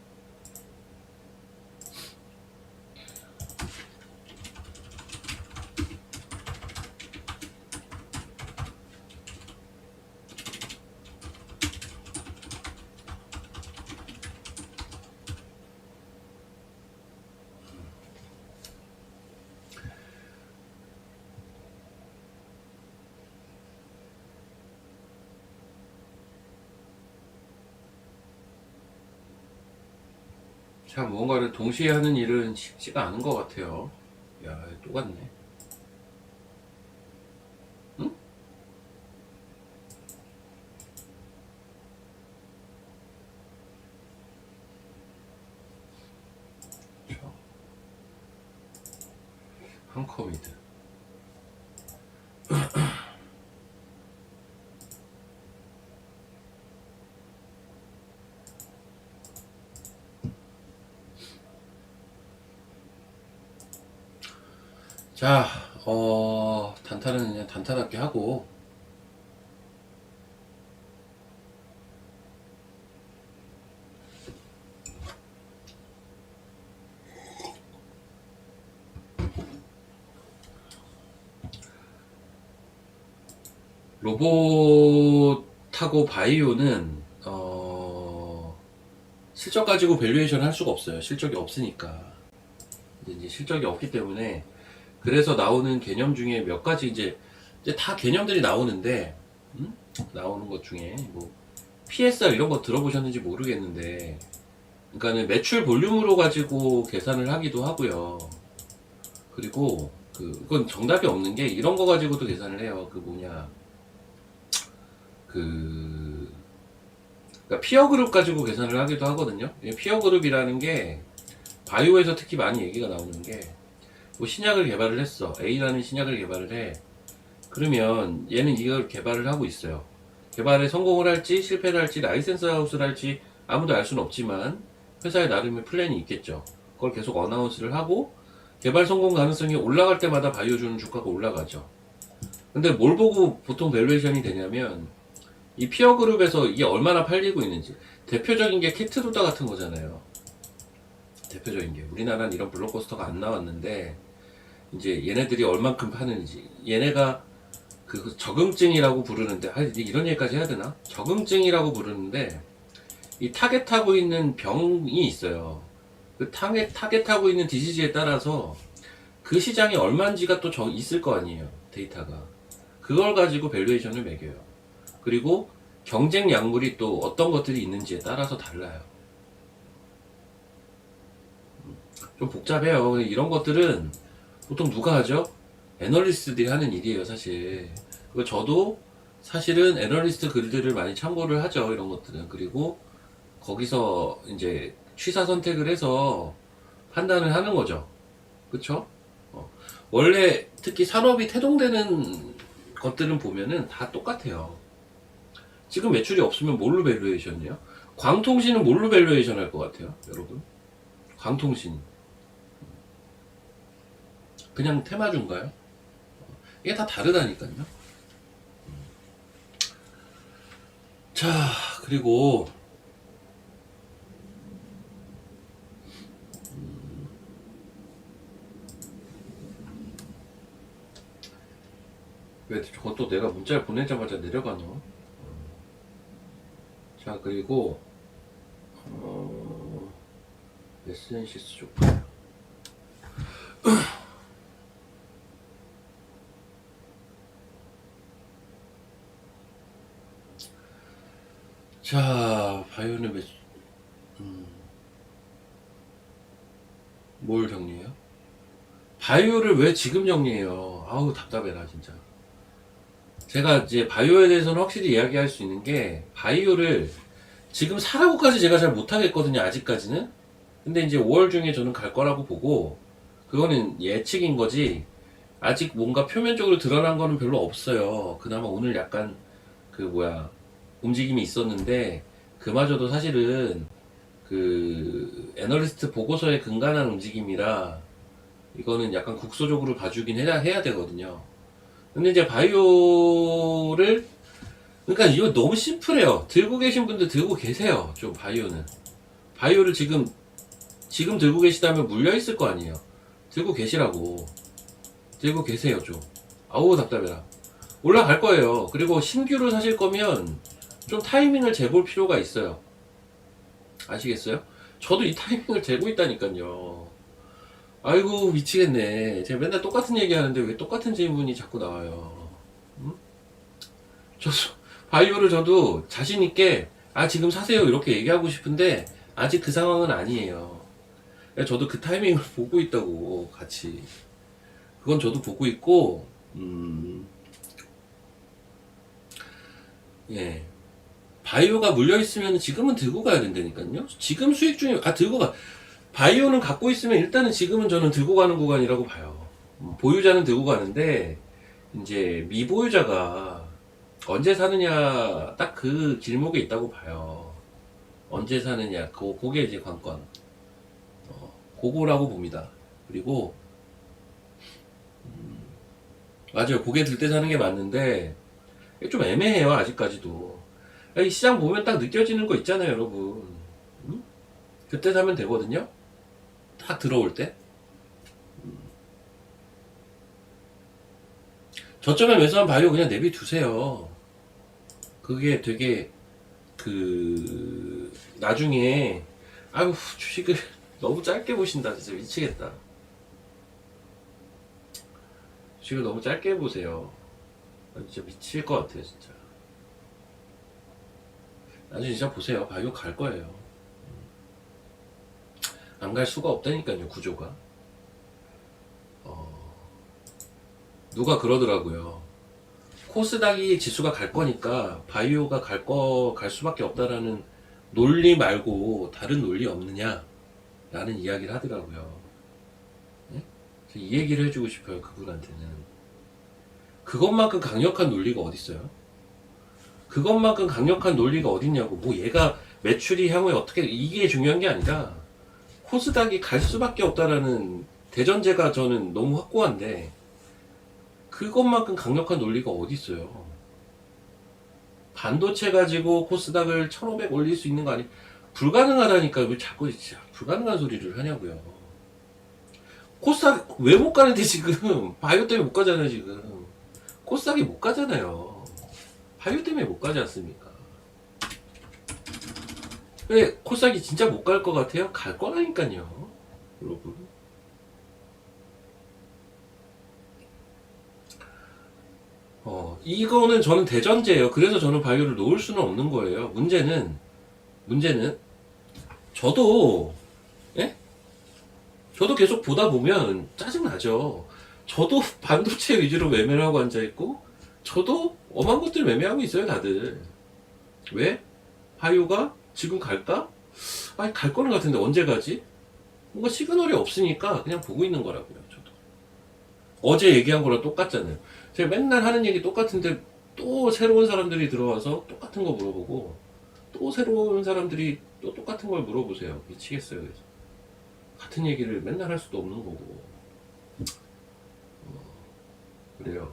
참 뭔가를 동시에 하는 일은 쉽지가 않은 것 같아요. 야, 똑같네. 응? 한컴이드. 자, 단타는 그냥 단타답게 하고, 로봇하고 바이오는 실적 가지고 밸류에이션 할 수가 없어요. 실적이 없으니까. 이제 실적이 없기 때문에 그래서 나오는 개념 중에 몇 가지 이제 다 개념들이 나오는데 나오는 것 중에 뭐 PSR 이런 거 들어보셨는지 모르겠는데 그러니까는 매출 볼륨으로 가지고 계산을 하기도 하고요. 그리고 그건 정답이 없는 게 이런 거 가지고도 계산을 해요. 그러니까 피어 그룹 가지고 계산을 하기도 하거든요. 피어 그룹이라는 게 바이오에서 특히 많이 얘기가 나오는 게 뭐 신약을 개발을 했어. A라는 신약을 개발을 해. 그러면 얘는 이걸 개발을 하고 있어요. 개발에 성공을 할지 실패를 할지 라이센스 하우스를 할지 아무도 알 수는 없지만 회사의 나름의 플랜이 있겠죠. 그걸 계속 어나운스를 하고 개발 성공 가능성이 올라갈 때마다 바이오 주는 주가가 올라가죠. 근데 뭘 보고 보통 밸류에이션이 되냐면 이 피어 그룹에서 이게 얼마나 팔리고 있는지. 대표적인 게 키트루다 같은 거잖아요. 대표적인 게 우리나라는 이런 블록버스터가 안 나왔는데 이제 얘네들이 얼만큼 파는지. 얘네가 그 적응증이라고 부르는데 이런 얘기까지 해야 되나? 적응증이라고 부르는데 이 타겟하고 있는 병이 있어요. 그 타겟하고 있는 디지즈에 따라서 그 시장이 얼마인지가 또 있을 거 아니에요. 데이터가. 그걸 가지고 밸류에이션을 매겨요. 그리고 경쟁 약물이 또 어떤 것들이 있는지에 따라서 달라요. 좀 복잡해요. 이런 것들은 보통 누가 하죠? 애널리스트들이 하는 일이에요, 사실. 저도 사실은 애널리스트 글들을 많이 참고를 하죠, 이런 것들은. 그리고 거기서 이제 취사 선택을 해서 판단을 하는 거죠. 그쵸? 원래 특히 산업이 태동되는 것들은 보면은 다 똑같아요. 지금 매출이 없으면 뭘로 밸류에이션이에요? 광통신은 뭘로 밸류에이션 할 것 같아요, 여러분? 광통신. 그냥 테마주인가요? 이게 다 다르다니까요. 자, 그리고 왜 저것도 내가 문자를 보내자마자 내려가노? 자, 그리고 에센시스 좋고요. 자, 바이오는 뭘 정리해요? 바이오를 왜 지금 정리해요? 아우 답답해라 진짜. 제가 이제 바이오에 대해서는 확실히 이야기할 수 있는 게 바이오를 지금 사라고까지 제가 잘 못하겠거든요, 아직까지는. 근데 이제 5월 중에 저는 갈 거라고 보고 그거는 예측인 거지 아직 뭔가 표면적으로 드러난 거는 별로 없어요. 그나마 오늘 약간 움직임이 있었는데 그마저도 사실은 그 애널리스트 보고서에 근간한 움직임이라 이거는 약간 국소적으로 봐주긴 해야 되거든요. 근데 이제 바이오를 그러니까 이거 너무 심플해요. 들고 계신 분들 들고 계세요. 좀 바이오를 지금 들고 계시다면 물려 있을 거 아니에요. 들고 계시라고. 들고 계세요 좀. 아우 답답해라. 올라갈 거예요. 그리고 신규로 사실 거면 좀 타이밍을 재볼 필요가 있어요. 아시겠어요? 저도 이 타이밍을 재고 있다니까요. 아이고 미치겠네. 제가 맨날 똑같은 얘기 하는데 왜 똑같은 질문이 자꾸 나와요. 응? 바이오를 저도 자신있게 지금 사세요 이렇게 얘기하고 싶은데 아직 그 상황은 아니에요. 저도 그 타이밍을 보고 있다고 같이. 그건 저도 보고 있고 예. 바이오가 물려있으면 지금은 들고 가야 된다니까요. 지금 수익 중에 들고 가. 바이오는 갖고 있으면 일단은 지금은 저는 들고 가는 구간이라고 봐요. 보유자는 들고 가는데 이제 미보유자가 언제 사느냐 딱 그 길목에 있다고 봐요. 언제 사느냐 그게 이제 관건. 그거라고 봅니다. 그리고 맞아요. 고개 들 때 사는 게 맞는데 좀 애매해요 아직까지도. 이 시장 보면 딱 느껴지는 거 있잖아요 여러분. 그때 사면 되거든요. 딱 들어올 때. 저점에 매수한 바이오 그냥 내비 두세요. 그게 되게 나중에 아유 주식을 너무 짧게 보신다. 진짜 미치겠다. 주식을 너무 짧게 보세요. 진짜 미칠 것 같아요 진짜. 나중에 진짜 보세요. 바이오 갈 거예요. 안 갈 수가 없다니까요 구조가. 누가 그러더라고요. 코스닥이 지수가 갈 거니까 바이오가 갈 수밖에 없다라는 논리 말고 다른 논리 없느냐 라는 이야기를 하더라고요. 네? 이 얘기를 해주고 싶어요 그분한테는. 그것만큼 강력한 논리가 어딨어요? 그것만큼 강력한 논리가 어딨냐고. 뭐 얘가 매출이 향후에 어떻게, 이게 중요한 게 아니라 코스닥이 갈 수밖에 없다라는 대전제가 저는 너무 확고한데 그것만큼 강력한 논리가 어딨어요. 반도체 가지고 코스닥을 1500 올릴 수 있는 거 아니? 불가능하다니까. 왜 자꾸 진짜 불가능한 소리를 하냐고요. 코스닥 왜 못 가는데 지금? 바이오 때문에 못 가잖아요 지금. 코스닥이 못 가잖아요. 바이오 때문에 못 가지 않습니까? 왜 코스닥이 진짜 못 갈 것 같아요? 갈 거라니까요 여러분. 이거는 저는 대전제예요. 그래서 저는 바이오를 놓을 수는 없는 거예요. 문제는 저도, 예? 저도 계속 보다 보면 짜증나죠. 저도 반도체 위주로 매매를 하고 앉아있고 저도 엄한 것들 매매하고 있어요 다들. 왜? 바이오가 지금 갈까? 아니 갈 거는 같은데 언제 가지? 뭔가 시그널이 없으니까 그냥 보고 있는 거라고요. 저도 어제 얘기한 거랑 똑같잖아요. 제가 맨날 하는 얘기 똑같은데 또 새로운 사람들이 들어와서 똑같은 거 물어보고 또 새로운 사람들이 또 똑같은 걸 물어보세요. 미치겠어요. 그래서 같은 얘기를 맨날 할 수도 없는 거고. 그래요.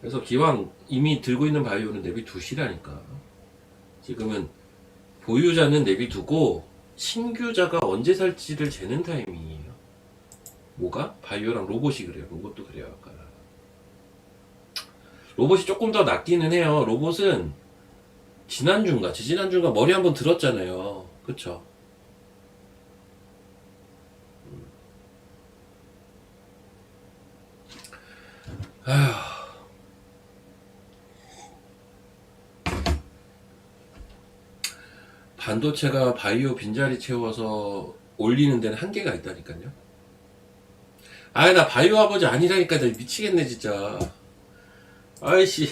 그래서 기왕 이미 들고 있는 바이오는 내비두시라니까. 지금은 보유자는 내비두고 신규자가 언제 살지를 재는 타이밍이에요. 뭐가? 바이오랑 로봇이 그래요. 로봇도 그래요. 아까 로봇이 조금 더 낫기는 해요. 로봇은 지난주인가 지지난주인가 머리 한번 들었잖아요. 그쵸? 아휴. 반도체가 바이오 빈자리 채워서 올리는 데는 한계가 있다니까요. 아이 나 바이오 아버지 아니라니까. 나 미치겠네 진짜. 아이씨,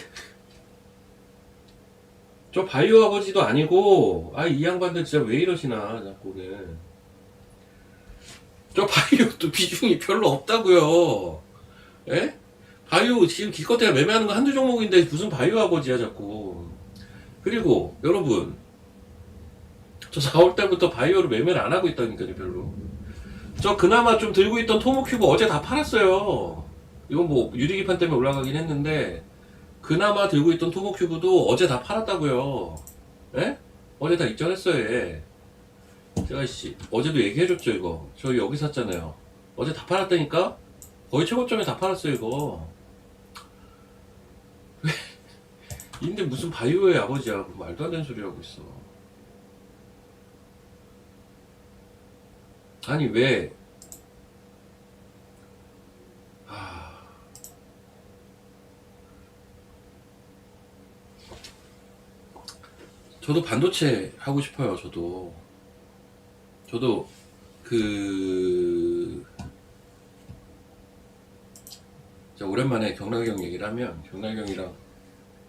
저 바이오 아버지도 아니고. 이 양반들 진짜 왜 이러시나 자꾸는. 저 바이오도 비중이 별로 없다고요. 예? 바이오 지금 기껏해야 매매하는 거 한두 종목인데 무슨 바이오 아버지야 자꾸. 그리고 여러분, 저 4월달부터 바이오를 매매를 안 하고 있다니까요. 별로. 저 그나마 좀 들고 있던 토모큐브 어제 다 팔았어요. 이건 뭐 유리기판 때문에 올라가긴 했는데 그나마 들고 있던 토모큐브도 어제 다 팔았다고요. 예? 어제 다 입점했어요. 얘. 제가 어제도 얘기해줬죠 이거. 저희 여기 샀잖아요. 어제 다 팔았다니까. 거의 최고점에 다 팔았어요 이거. 근데 무슨 바이오의 아버지야. 말도 안 되는 소리 하고 있어. 아니 왜 저도 반도체 하고 싶어요. 저도 진짜 오랜만에 경락이 형 얘기를 하면 경락이 형이랑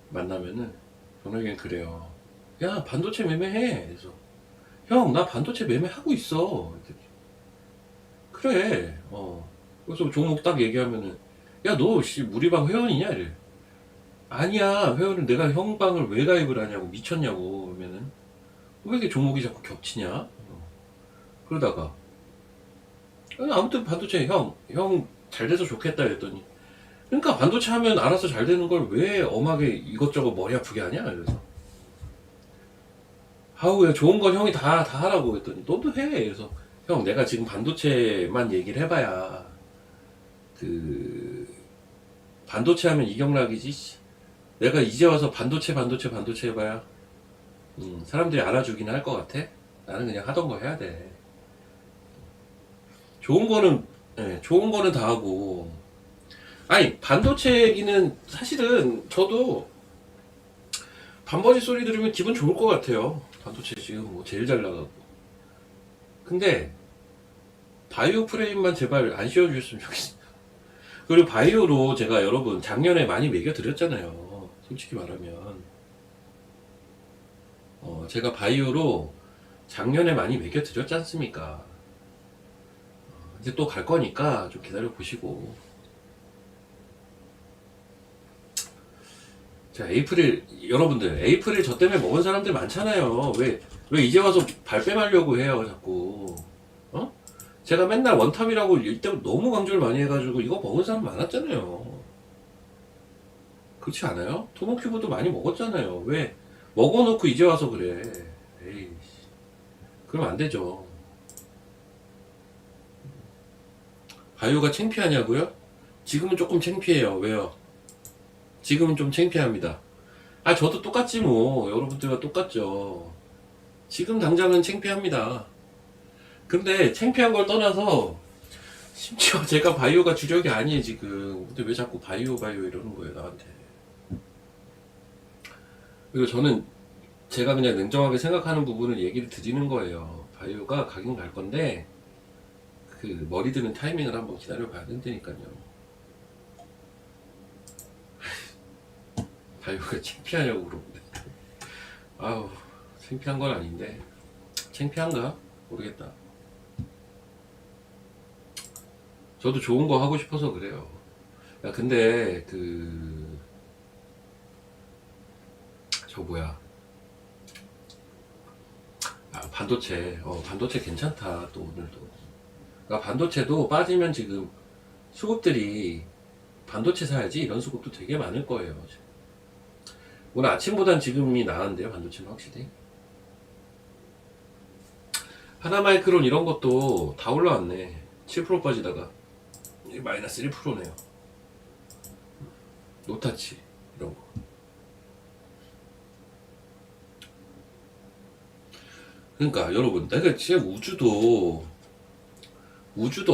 만나면은 경락이 형이 그래요. 야 반도체 매매해. 그래서 형 나 반도체 매매하고 있어. 그래. 그래서 종목 딱 얘기하면은 야 너 무리방 회원이냐 이래. 아니야 회원은 내가 형 방을 왜 가입을 하냐고. 미쳤냐고. 그러면은 왜 이렇게 종목이 자꾸 겹치냐. 그러다가 아무튼 반도체 형 잘 돼서 좋겠다 그랬더니 그러니까 반도체 하면 알아서 잘 되는 걸 왜 엄하게 이것저것 머리 아프게 하냐. 그래서 야 좋은 건 형이 다 하라고 했더니 너도 해. 그래서 형 내가 지금 반도체만 얘기를 해봐야 반도체 하면 이경락이지. 내가 이제 와서 반도체 해봐야 사람들이 알아주긴 할 것 같아? 나는 그냥 하던 거 해야 돼. 좋은 거는 좋은 거는 다 하고. 아니, 반도체 얘기는 사실은 저도 반버지 소리 들으면 기분 좋을 것 같아요. 반도체 지금 뭐 제일 잘 나가고. 근데 바이오 프레임만 제발 안 씌워주셨으면 좋겠어요. 그리고 바이오로 제가 여러분 작년에 많이 매겨드렸잖아요. 솔직히 말하면 제가 바이오로 작년에 많이 매겨드렸지 않습니까? 이제 또 갈 거니까 좀 기다려 보시고. 자, 에이프릴 여러분들, 에이프릴 저 때문에 먹은 사람들 많잖아요. 왜 이제 와서 발뺌하려고 해요, 자꾸. 어? 제가 맨날 원탑이라고 이때 너무 강조를 많이 해가지고 이거 먹은 사람 많았잖아요. 그렇지 않아요? 토모큐브도 많이 먹었잖아요. 왜 먹어놓고 이제 와서 그래? 에이, 그러면 안 되죠. 바이오가 창피하냐고요? 지금은 조금 창피해요. 왜요? 지금은 좀 창피합니다. 아, 저도 똑같지 뭐. 여러분들과 똑같죠. 지금 당장은 창피합니다. 근데 창피한 걸 떠나서 심지어 제가 바이오가 주력이 아니에요 지금. 근데 왜 자꾸 바이오 이러는 거예요 나한테. 그리고 저는 제가 그냥 냉정하게 생각하는 부분을 얘기를 드리는 거예요. 바이오가 가긴 갈 건데 그 머리 드는 타이밍을 한번 기다려 봐야 된다니까요. 바이오가 창피하냐고 그러는데. 아우, 창피한 건 아닌데. 창피한가? 모르겠다. 저도 좋은 거 하고 싶어서 그래요. 야, 근데 저 뭐야, 반도체 괜찮다 또 오늘도. 그러니까 반도체도 빠지면 지금 수급들이 반도체 사야지 이런 수급도 되게 많을 거예요. 오늘 아침보단 지금이 나은데요, 반도체는 확실히. 하나마이크론 이런 것도 다 올라왔네. 7% 빠지다가 마이너스 1%네요. 노타치 이런 거. 그러니까 여러분, 내가 진짜 우주도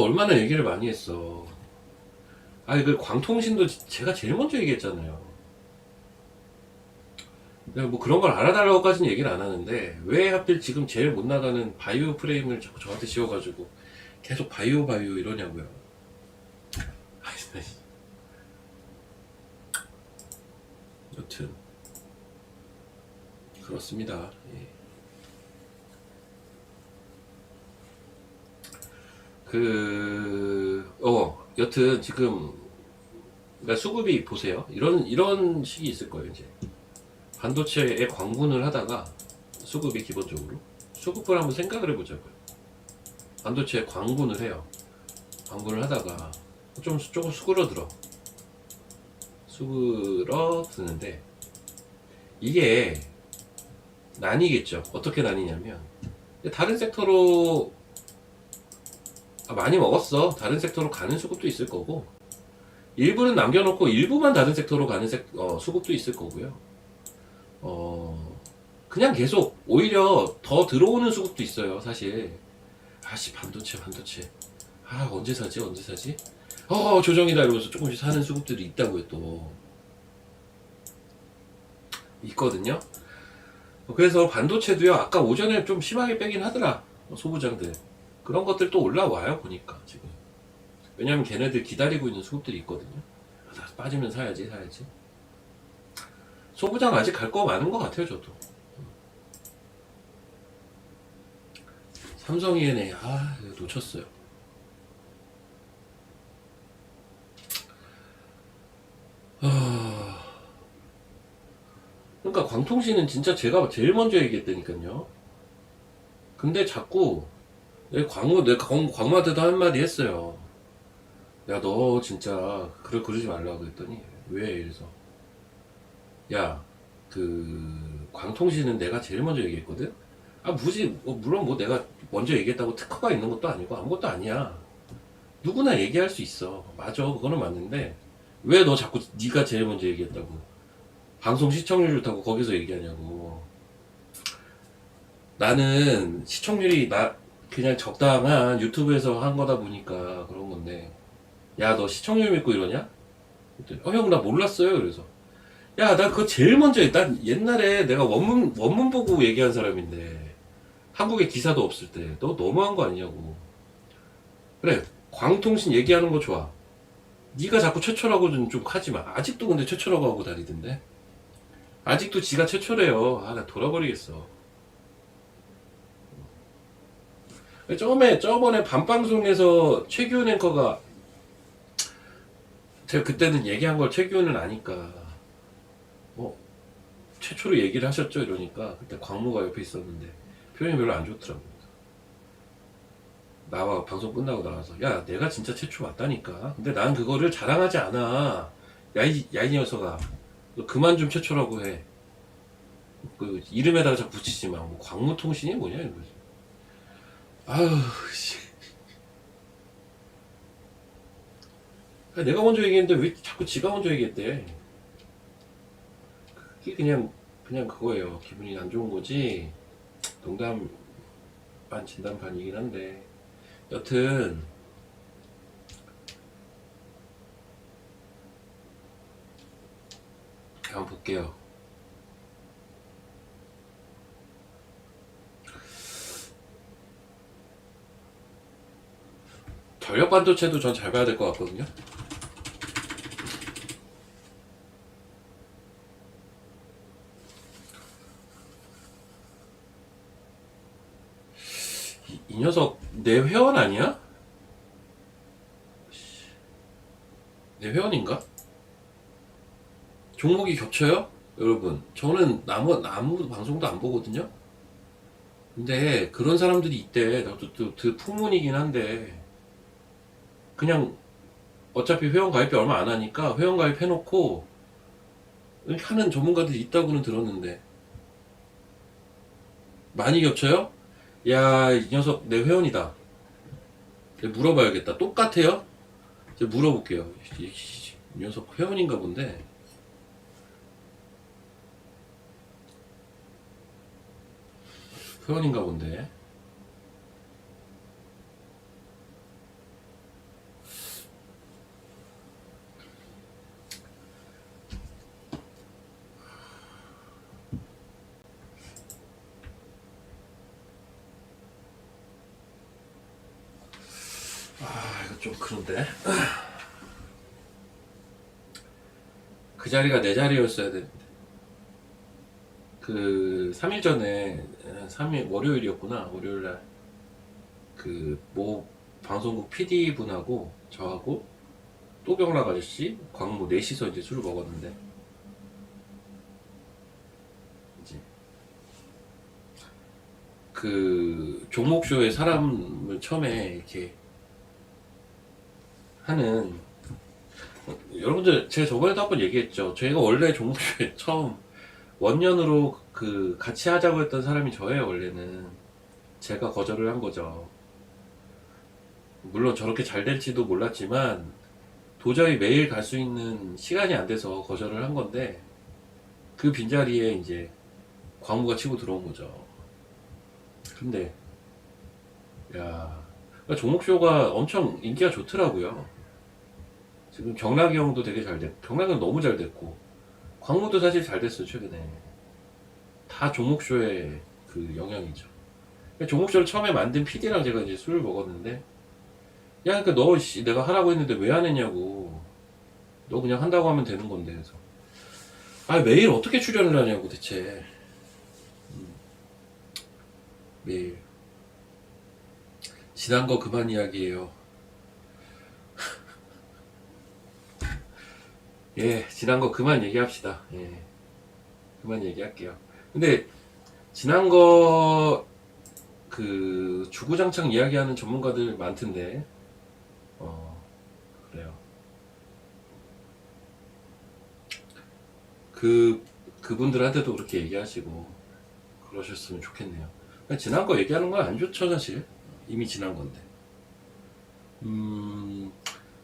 얼마나 얘기를 많이 했어. 아니, 그 광통신도 제가 제일 먼저 얘기했잖아요. 내가 뭐 그런 걸 알아달라고까지는 얘기를 안 하는데 왜 하필 지금 제일 못 나가는 바이오 프레임을 자꾸 저한테 씌워가지고 계속 바이오 이러냐고요. 여튼 그렇습니다. 예. 여튼 지금 그러니까 수급이 보세요. 이런 식이 있을 거예요. 이제 반도체에 광분을 하다가 수급이 기본적으로 수급을 한번 생각을 해보자고요. 반도체에 광분을 해요. 광분을 하다가 조금 수그러드는데 이게 나뉘겠죠. 어떻게 나뉘냐면 다른 섹터로 많이 먹었어. 다른 섹터로 가는 수급도 있을 거고 일부는 남겨놓고 일부만 다른 섹터로 가는 수급도 있을 거고요. 그냥 계속 오히려 더 들어오는 수급도 있어요. 사실 아씨 반도체 아 언제 사지 조정이다 이러면서 조금씩 사는 수급들이 있다고요. 또 있거든요. 그래서 반도체도요, 아까 오전에 좀 심하게 빼긴 하더라. 소부장들 그런 것들 또 올라와요 보니까 지금. 왜냐면 걔네들 기다리고 있는 수급들이 있거든요. 빠지면 사야지. 소부장 아직 갈 거 많은 것 같아요. 저도 삼성 E&A 놓쳤어요. 그러니까 광통신은 진짜 제가 제일 먼저 얘기했다니까요. 근데 자꾸 내가 광무한테도 한마디 했어요. 야, 너 진짜 그러지 말라고 그랬더니 왜 이래서, 야, 광통신은 내가 제일 먼저 얘기했거든. 물론 뭐 내가 먼저 얘기했다고 특허가 있는 것도 아니고 아무것도 아니야. 누구나 얘기할 수 있어. 맞아, 그거는 맞는데 왜 너 자꾸 네가 제일 먼저 얘기했다고 방송 시청률 좋다고 거기서 얘기하냐고. 나는 시청률이 그냥 적당한 유튜브에서 한 거다 보니까 그런 건데, 야, 너 시청률 믿고 이러냐? 그랬더니, 형, 나 몰랐어요. 그래서, 야, 나 그거 제일 먼저 난 옛날에 내가 원문 보고 얘기한 사람인데, 한국에 기사도 없을 때 너 너무한 거 아니냐고. 그래, 광통신 얘기하는 거 좋아. 네가 자꾸 최초라고 좀 하지 마. 아직도 근데 최초라고 하고 다니던데. 아직도 지가 최초래요. 아, 나 돌아버리겠어. 저번에 밤방송에서 최기훈 앵커가, 제가 그때는 얘기한 걸 최기훈은 아니까, 뭐, 최초로 얘기를 하셨죠? 이러니까, 그때 광무가 옆에 있었는데, 표현이 별로 안 좋더라고요. 나와 방송 끝나고 나와서, 야, 내가 진짜 최초 맞다니까. 근데 난 그거를 자랑하지 않아. 야이 녀석아. 너 그만 좀 최초라고 해. 그, 이름에다가 자꾸 붙이지 마. 뭐, 광무통신이 뭐냐, 이거지. 아휴, 씨. 내가 먼저 얘기했는데 왜 자꾸 지가 먼저 얘기했대. 그게 그냥 그거예요. 기분이 안 좋은 거지. 농담 반 진담반이긴 한데. 여튼, 한번 볼게요. 전력 반도체도 전 잘 봐야 될 것 같거든요. 이 녀석 내 회원 아니야? 내 회원인가? 종목이 겹쳐요? 여러분, 저는 아무 방송도 안 보거든요. 근데 그런 사람들이 있대. 나도 또 풍문이긴 한데, 그냥 어차피 회원 가입이 얼마 안 하니까 회원 가입 해놓고 하는 전문가들이 있다고는 들었는데, 많이 겹쳐요? 야, 이 녀석 내 회원이다. 물어봐야겠다. 똑같아요? 제가 물어볼게요. 이 녀석 회원인가 본데. 회원인가 본데. 아, 이거 좀 그런데. 그 자리가 내 자리였어야 되는데. 그 3일 전에, 3일 월요일이었구나. 월요일날 그 모 방송국 PD 분하고 저하고 또병락 아저씨, 광무 넷이서 이제 술을 먹었는데, 이제 그 종목쇼에 사람을 처음에 이렇게 하는, 여러분들 제가 저번에도 한번 얘기했죠. 저희가 원래 종목쇼에 처음 원년으로 그 같이 하자고 했던 사람이 저예요. 원래는 제가 거절을 한 거죠. 물론 저렇게 잘 될지도 몰랐지만 도저히 매일 갈 수 있는 시간이 안 돼서 거절을 한 건데, 그 빈자리에 이제 광무가 치고 들어온 거죠. 근데 야, 그러니까 종목쇼가 엄청 인기가 좋더라고요. 지금 경락이 형도 되게 잘 됐고, 경락이 형 너무 잘 됐고, 광무도 사실 잘 됐어요 최근에. 다 종목쇼의 그 영향이죠. 종목쇼를 처음에 만든 PD랑 제가 이제 술을 먹었는데, 야, 그러니까 너 내가 하라고 했는데 왜 안 했냐고. 너 그냥 한다고 하면 되는 건데. 그래서, 아, 매일 어떻게 출연을 하냐고 대체. 매일. 지난 거 그만 이야기해요. 예, 지난 거 그만 얘기합시다. 예, 그만 얘기할게요. 근데 지난 거 그 주구장창 이야기하는 전문가들 많던데, 그래요. 그분들한테도 그렇게 얘기하시고 그러셨으면 좋겠네요. 지난 거 얘기하는 건 안 좋죠, 사실. 이미 지난 건데.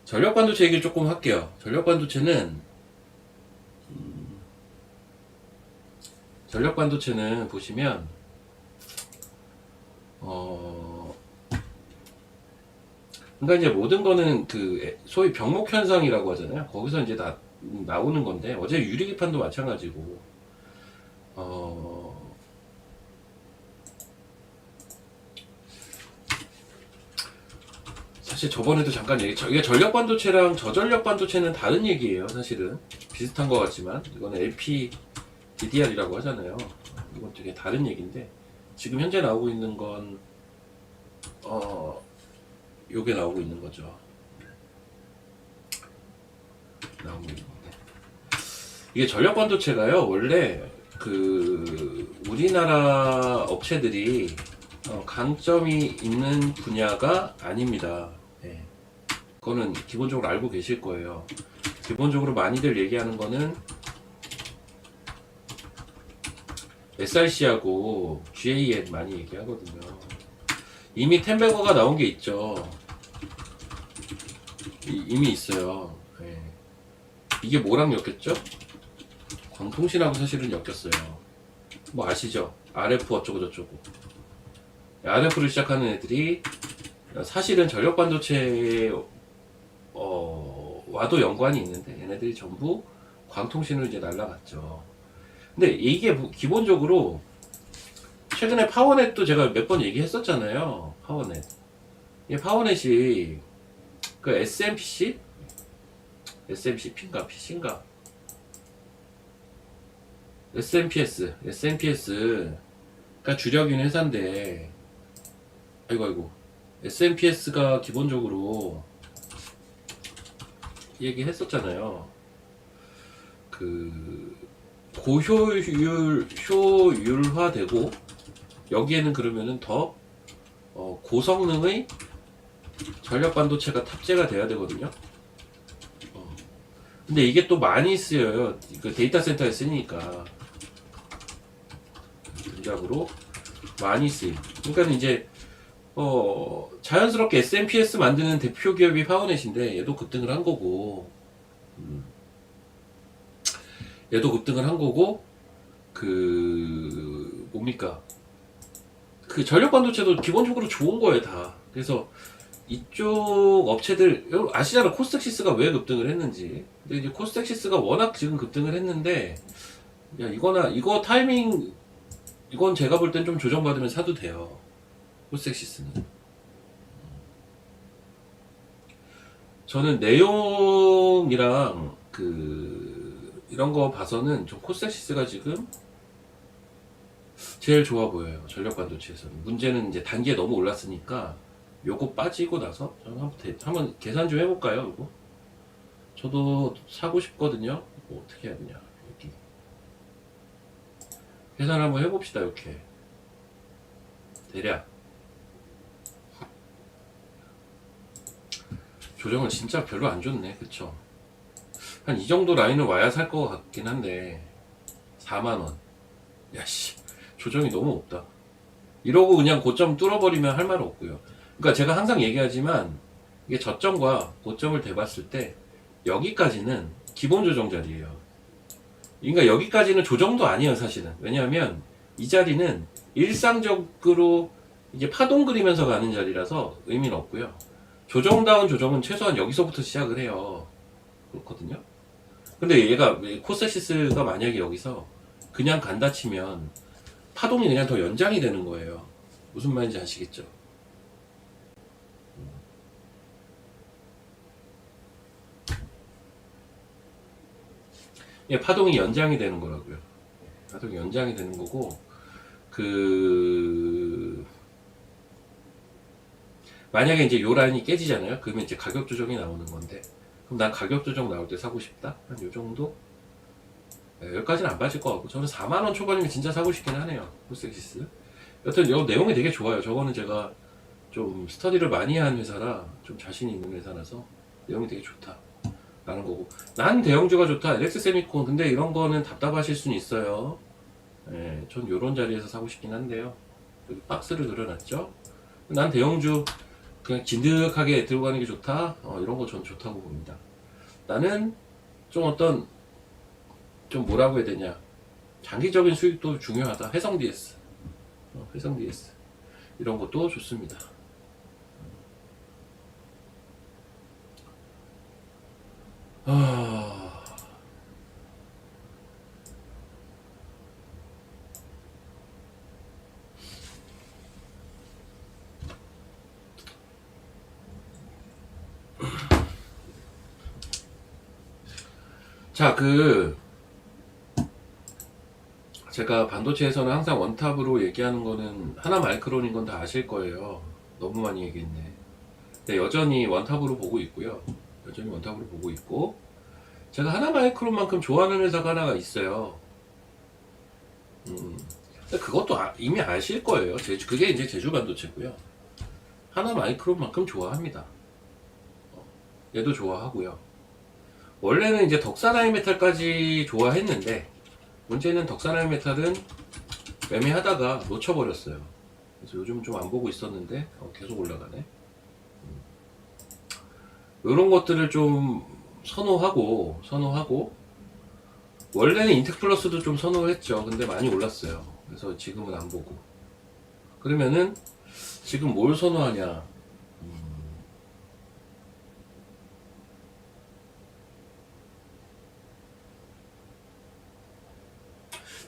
전력 반도체 얘기를 조금 할게요. 전력 반도체는 전력 반도체는 보시면 그러니까 이제 모든 거는 그 소위 병목 현상이라고 하잖아요. 거기서 이제 나오는 건데 어제 유리기판도 마찬가지고 사실 저번에도 잠깐 이게 전력 반도체랑 저전력 반도체는 다른 얘기예요. 사실은 비슷한 것 같지만 이거는 LP DDR이라고 하잖아요. 이건 되게 다른 얘기인데 지금 현재 나오고 있는 건 요게 나오고 있는 거죠. 나오고 있는 건데 이게 전력 반도체가요. 원래 그 우리나라 업체들이 강점이 있는 분야가 아닙니다. 네. 그거는 기본적으로 알고 계실 거예요. 기본적으로 많이들 얘기하는 거는 SRC하고 GAN 많이 얘기하거든요. 이미 템베거가 나온 게 있죠. 이미 있어요. 네. 이게 뭐랑 엮였죠? 광통신하고 사실은 엮였어요. 뭐 아시죠? RF 어쩌고 저쩌고. RF를 시작하는 애들이 사실은 전력 반도체 와도 연관이 있는데 얘네들이 전부 광통신으로 이제 날라갔죠. 근데 이게 기본적으로 최근에 파워넷도 제가 몇 번 얘기했었잖아요. 파워넷. 이 파워넷이 그 SMPC? SMCP인가 PC인가? SMPS가 주력인 회사인데 아이고 SMPS가 기본적으로 얘기했었잖아요. 그 효율화되고 여기에는 그러면은 더 고성능의 전력 반도체가 탑재가 돼야 되거든요. 근데 이게 또 많이 쓰여요. 그 데이터 센터에 쓰니까 전작으로 많이 쓰임. 그러니까 이제 자연스럽게 SMPS 만드는 대표 기업이 파워넷인데 얘도 급등을 한 거고, 얘도 급등을 한 거고, 그 뭡니까? 그 전력 반도체도 기본적으로 좋은 거예요 다. 그래서 이쪽 업체들 아시잖아. 코스닥시스가 왜 급등을 했는지. 근데 이제 코스닥시스가 워낙 지금 급등을 했는데 야 이거 타이밍 이건 제가 볼 땐 좀 조정받으면 사도 돼요. 코스닥시스는. 저는 내용이랑 그 이런 거 봐서는 좀 코스닥시스가 지금 제일 좋아 보여요. 전력 반도체에서는. 문제는 이제 단기에 너무 올랐으니까 요거 빠지고 나서 한번 계산 좀 해볼까요? 이거 저도 사고 싶거든요. 뭐 어떻게 해야 되냐 여기 계산 한번 해봅시다. 이렇게 대략 조정을 진짜 별로 안 줬네. 그쵸? 한 이 정도 라인을 와야 살 것 같긴 한데 4만원 야씨 조정이 너무 없다. 이러고 그냥 고점 뚫어버리면 할 말 없고요. 그러니까 제가 항상 얘기하지만 이게 저점과 고점을 대봤을 때 여기까지는 기본 조정 자리예요. 그러니까 여기까지는 조정도 아니에요 사실은. 왜냐하면 이 자리는 일상적으로 이제 파동 그리면서 가는 자리라서 의미는 없고요. 조정다운 조정은 최소한 여기서부터 시작을 해요. 그렇거든요. 근데 얘가 코스시스가 만약에 여기서 그냥 간다 치면 파동이 그냥 더 연장이 되는 거예요. 무슨 말인지 아시겠죠? 예, 파동이 연장이 되는 거라고요. 파동이 연장이 되는 거고, 만약에 이제 요 라인이 깨지잖아요? 그러면 이제 가격 조정이 나오는 건데, 그럼 난 가격 조정 나올 때 사고 싶다? 한 요 정도? 네, 여기까지는 안 빠질 것 같고, 저는 4만원 초반이면 진짜 사고 싶긴 하네요. 코스닥시스. 여튼 이 내용이 되게 좋아요. 저거는 제가 좀 스터디를 많이 한 회사라, 좀 자신이 있는 회사라서, 내용이 되게 좋다. 라는 거고. 난 대형주가 좋다. LX 세미콘. 근데 이런 거는 답답하실 수는 있어요. 예, 전 요런 자리에서 사고 싶긴 한데요. 여기 박스를 그려놨죠. 난 대형주 그냥 진득하게 들고 가는 게 좋다. 이런 거 전 좋다고 봅니다. 나는 좀 좀 뭐라고 해야 되냐. 장기적인 수익도 중요하다. 해성 DS, 해성 DS 이런 것도 좋습니다. 아, 자, 제가 반도체에서는 항상 원탑으로 얘기하는 거는 하나 마이크론인 건 다 아실 거예요. 너무 많이 얘기했네. 근데 여전히 원탑으로 보고 있고요. 여전히 원탑으로 보고 있고, 제가 하나 마이크론만큼 좋아하는 회사가 하나가 있어요. 근데 그것도 이미 아실 거예요. 그게 이제 제주 반도체고요. 하나 마이크론만큼 좋아합니다. 얘도 좋아하고요. 원래는 이제 덕산하이 메탈까지 좋아했는데, 문제는 덕산하이 메탈은 매매하다가 놓쳐버렸어요. 그래서 요즘 좀 안 보고 있었는데 계속 올라가네. 이런 것들을 좀 선호하고 원래는 인텍플러스도 좀 선호했죠. 근데 많이 올랐어요. 그래서 지금은 안 보고. 그러면은 지금 뭘 선호하냐?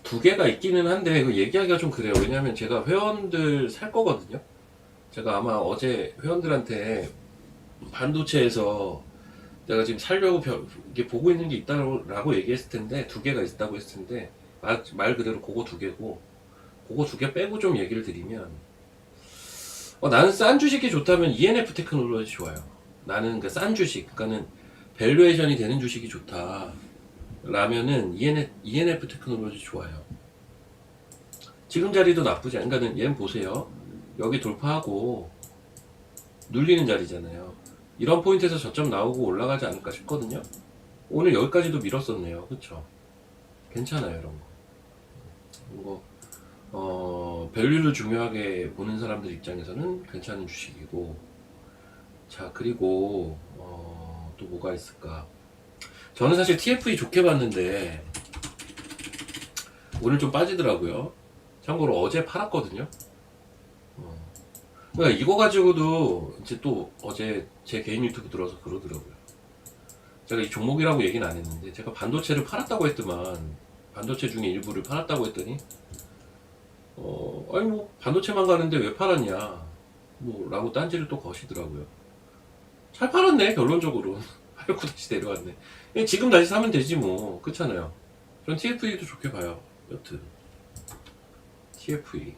두 개가 있기는 한데 그 얘기하기가 좀 그래요. 왜냐하면 제가 회원들 살 거거든요. 제가 아마 어제 회원들한테 반도체에서 내가 지금 살려고 이게 보고 있는 게 있다라고 얘기했을 텐데 두 개가 있다고 했을 텐데 말 그대로 그거 두 개고 그거 두 개 빼고 좀 얘기를 드리면 나는 싼 주식이 좋다면 ENF 테크놀로지 좋아요. 나는 그 싼 주식 그러니까는 밸류에이션이 되는 주식이 좋다 라면은 ENF 테크놀로지 좋아요. 지금 자리도 나쁘지 않으니까 얘는 보세요. 여기 돌파하고 눌리는 자리잖아요. 이런 포인트에서 저점 나오고 올라가지 않을까 싶거든요. 오늘 여기까지도 밀었었네요. 그쵸? 괜찮아요, 이런 거. 이거, 밸류를 중요하게 보는 사람들 입장에서는 괜찮은 주식이고. 자, 그리고, 또 뭐가 있을까? 저는 사실 TFE 좋게 봤는데, 오늘 좀 빠지더라고요. 참고로 어제 팔았거든요. 그러니까 이거 가지고도 이제 또 어제 제 개인 유튜브 들어서 그러더라고요. 제가 이 종목이라고 얘기는 안 했는데 제가 반도체를 팔았다고 했더만 반도체 중에 일부를 팔았다고 했더니 아니 뭐 반도체만 가는데 왜 팔았냐 뭐 라고 딴지를 또 거시더라고요. 잘 팔았네 결론적으로. 팔고 다시 내려왔네. 지금 다시 사면 되지 뭐. 그렇잖아요. 전 TFE도 좋게 봐요. 여튼 TFE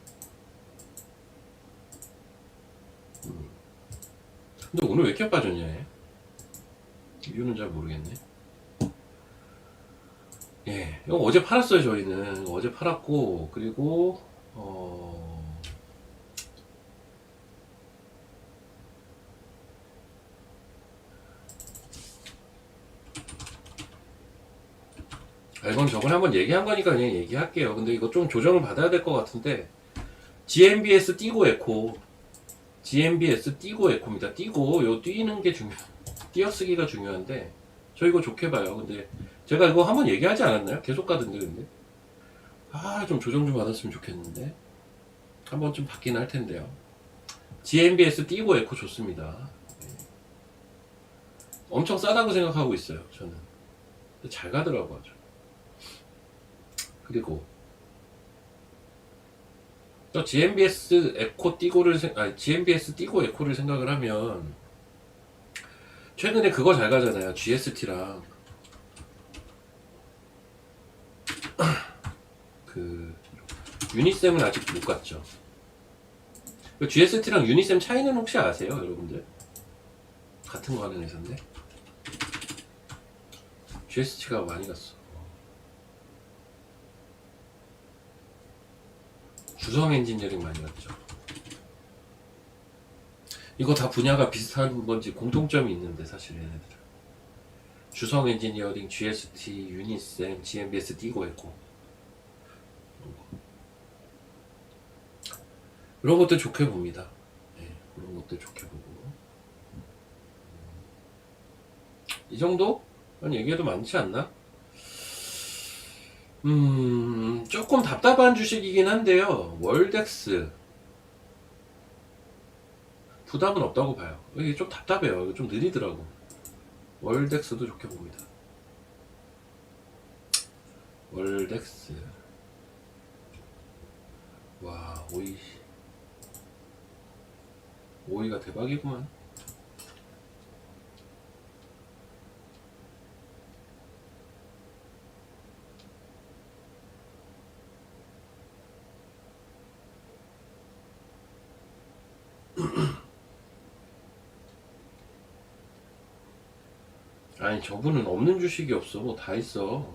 근데 오늘 왜 이렇게 빠졌냐 얘? 이유는 잘 모르겠네. 예, 이거 어제 팔았어요 저희는. 어제 팔았고 그리고 이건 저번에 한번 얘기한 거니까 그냥 얘기할게요. 근데 이거 좀 조정을 받아야 될 것 같은데 GMBS 띄고 에코 GMBS 띄고 에코입니다. 띄고 요 띄는 게 띄어쓰기가 중요한데 저 이거 좋게 봐요. 근데 제가 이거 한번 얘기하지 않았나요? 계속 가던데 근데 좀 조정 좀 받았으면 좋겠는데 한번 좀 받긴 할 텐데요. GMBS 띄고 에코 좋습니다. 엄청 싸다고 생각하고 있어요 저는. 잘 가더라고 아주. 그리고 또 GMBS 에코 띄고를 GMBS 띄고 에코를 생각을 하면 최근에 그거 잘 가잖아요. GST랑 그 유니셈은 아직 못 갔죠. GST랑 유니셈 차이는 혹시 아세요, 여러분들? 같은 거 하는 회사인데 GST가 많이 갔어. 주성 엔지니어링 많이 갔죠. 이거 다 분야가 비슷한 건지 공통점이 있는데 사실 얘네들 주성 엔지니어링, GST, 유니셈, GMBS 띄고 했고 이런 것들 좋게 봅니다. 네, 그런 것들 좋게 보고 이 정도? 얘기해도 많지 않나? 조금 답답한 주식이긴 한데요. 월덱스 부담은 없다고 봐요. 이게 좀 답답해요. 좀 느리더라고. 월덱스도 좋게 봅니다. 월덱스. 와, 오이가 대박이구만. 아니, 저분은 없는 주식이 없어. 뭐 다 있어.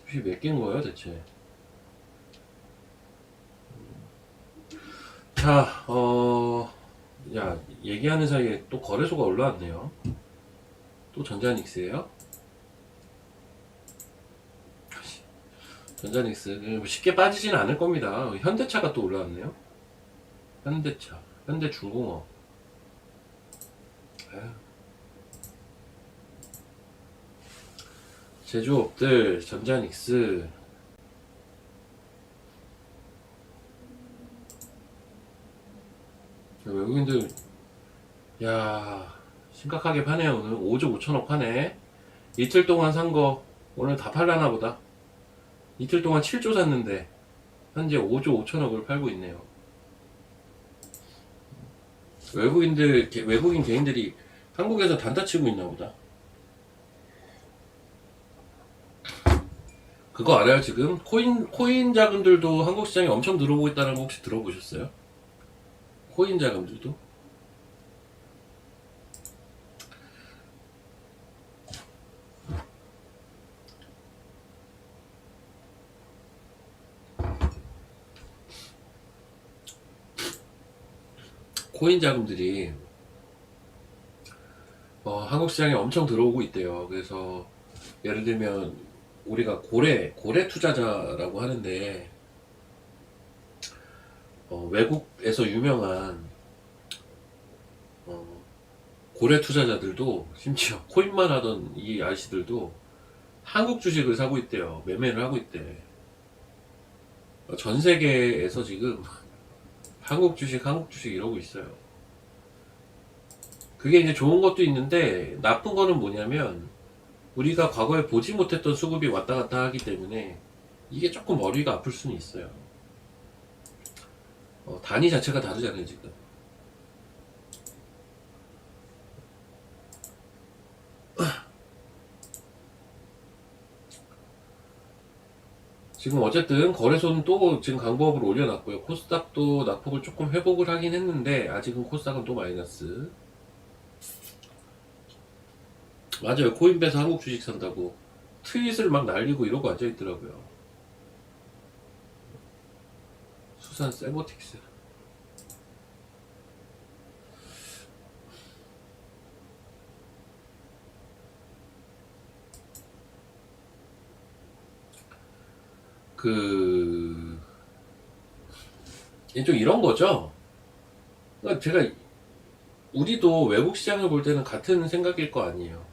주식 몇 개인 거야, 대체? 자, 야, 얘기하는 사이에 또 거래소가 올라왔네요. 또 전자닉스예요? 전자닉스 쉽게 빠지진 않을 겁니다. 현대차가 또 올라왔네요. 현대차, 현대중공업. 에휴. 제조업들, 전자닉스. 외국인들, 야, 심각하게 파네요. 오늘 5조 5천억 파네. 이틀 동안 산 거 오늘 다 팔라나 보다. 이틀 동안 7조 샀는데 현재 5조 5천억을 팔고 있네요. 외국인 개인들이 한국에서 단타 치고 있나 보다. 그거 알아요? 지금 코인 자금들도 한국 시장에 엄청 들어오고 있다는 거 혹시 들어보셨어요? 코인 자금들도? 코인 자금들이 한국 시장에 엄청 들어오고 있대요. 그래서 예를 들면 우리가 고래 투자자라고 하는데 외국에서 유명한 어, 고래 투자자들도 심지어 코인만 하던 이 아저씨들도 한국 주식을 사고 있대요. 매매를 하고 있대. 전 세계에서 지금 한국 주식 이러고 있어요. 그게 이제 좋은 것도 있는데 나쁜 거는 뭐냐면 우리가 과거에 보지 못했던 수급이 왔다 갔다 하기 때문에 이게 조금 머리가 아플 수는 있어요. 단위 자체가 다르잖아요, 지금. 지금 어쨌든 거래소는 또 지금 강보합을 올려놨고요. 코스닥도 낙폭을 조금 회복을 하긴 했는데 아직은 코스닥은 또 마이너스. 맞아요. 코인베서 한국 주식 산다고 트윗을 막 날리고 이러고 앉아있더라고요. 수산 세모틱스. 그, 좀 이런 거죠. 그러니까 제가, 우리도 외국 시장을 볼 때는 같은 생각일 거 아니에요.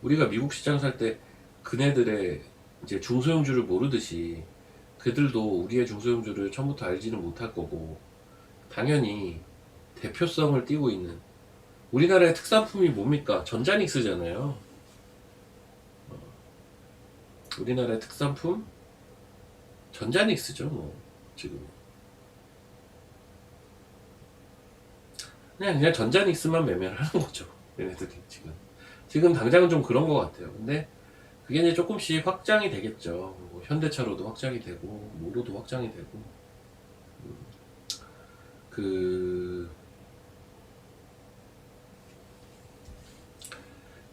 우리가 미국 시장 살 때 그네들의 이제 중소형주를 모르듯이 그들도 우리의 중소형주를 처음부터 알지는 못할 거고, 당연히 대표성을 띠고 있는 우리나라의 특산품이 뭡니까? 전자닉스잖아요. 우리나라의 특산품? 전자닉스죠, 뭐, 지금. 그냥 전자닉스만 매매를 하는 거죠. 얘네들이 지금 당장은 좀 그런 것 같아요. 근데 그게 이제 조금씩 확장이 되겠죠. 뭐 현대차로도 확장이 되고, 뭐로도 확장이 되고. 그,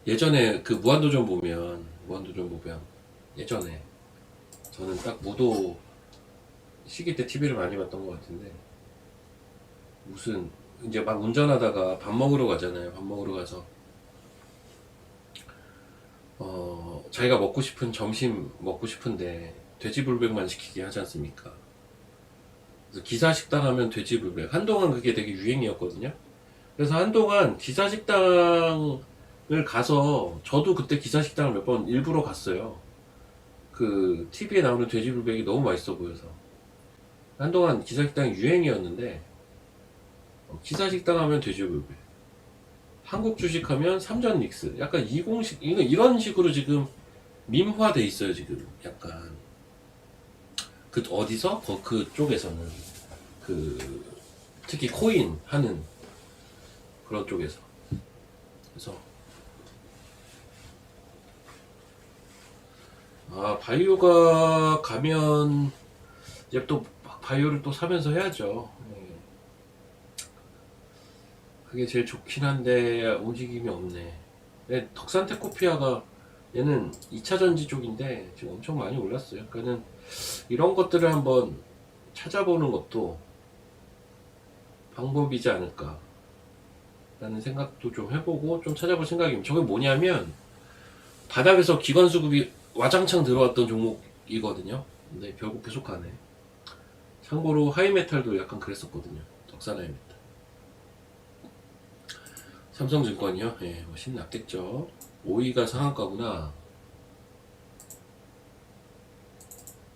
예전에 그 무한도전 보면, 예전에 저는 딱 무도 시기 때 TV를 많이 봤던 것 같은데, 무슨, 이제 막 운전하다가 밥 먹으러 가잖아요. 밥 먹으러 가서 자기가 먹고 싶은 점심 먹고 싶은데 돼지불백만 시키게 하지 않습니까? 그래서 기사식당 하면 돼지불백. 한동안 그게 되게 유행이었거든요. 그래서 한동안 기사식당을 가서 저도 그때 기사식당을 몇 번 일부러 갔어요. 그 TV에 나오는 돼지불백이 너무 맛있어 보여서 한동안 기사식당이 유행이었는데 기사식당 하면 돼지불백, 한국 주식하면 삼전 믹스, 약간 이공식 이런 식으로 지금 밈화돼 있어요 지금. 약간 그 어디서 그쪽에서는 그 특히 코인 하는 그런 쪽에서. 그래서 바이오가 가면 이제 또 바이오를 또 사면서 해야죠. 그게 제일 좋긴 한데 움직임이 없네. 덕산테코피아가 얘는 2차 전지 쪽인데 지금 엄청 많이 올랐어요. 그러니까는 이런 것들을 한번 찾아보는 것도 방법이지 않을까 라는 생각도 좀 해보고 좀 찾아볼 생각입니다. 저게 뭐냐면 바닥에서 기관 수급이 와장창 들어왔던 종목이거든요. 근데 결국 계속 가네. 참고로 하이메탈도 약간 그랬었거든요. 덕산 하이메탈. 삼성증권이요? 예, 뭐 신났겠죠. 5위가 상한가구나.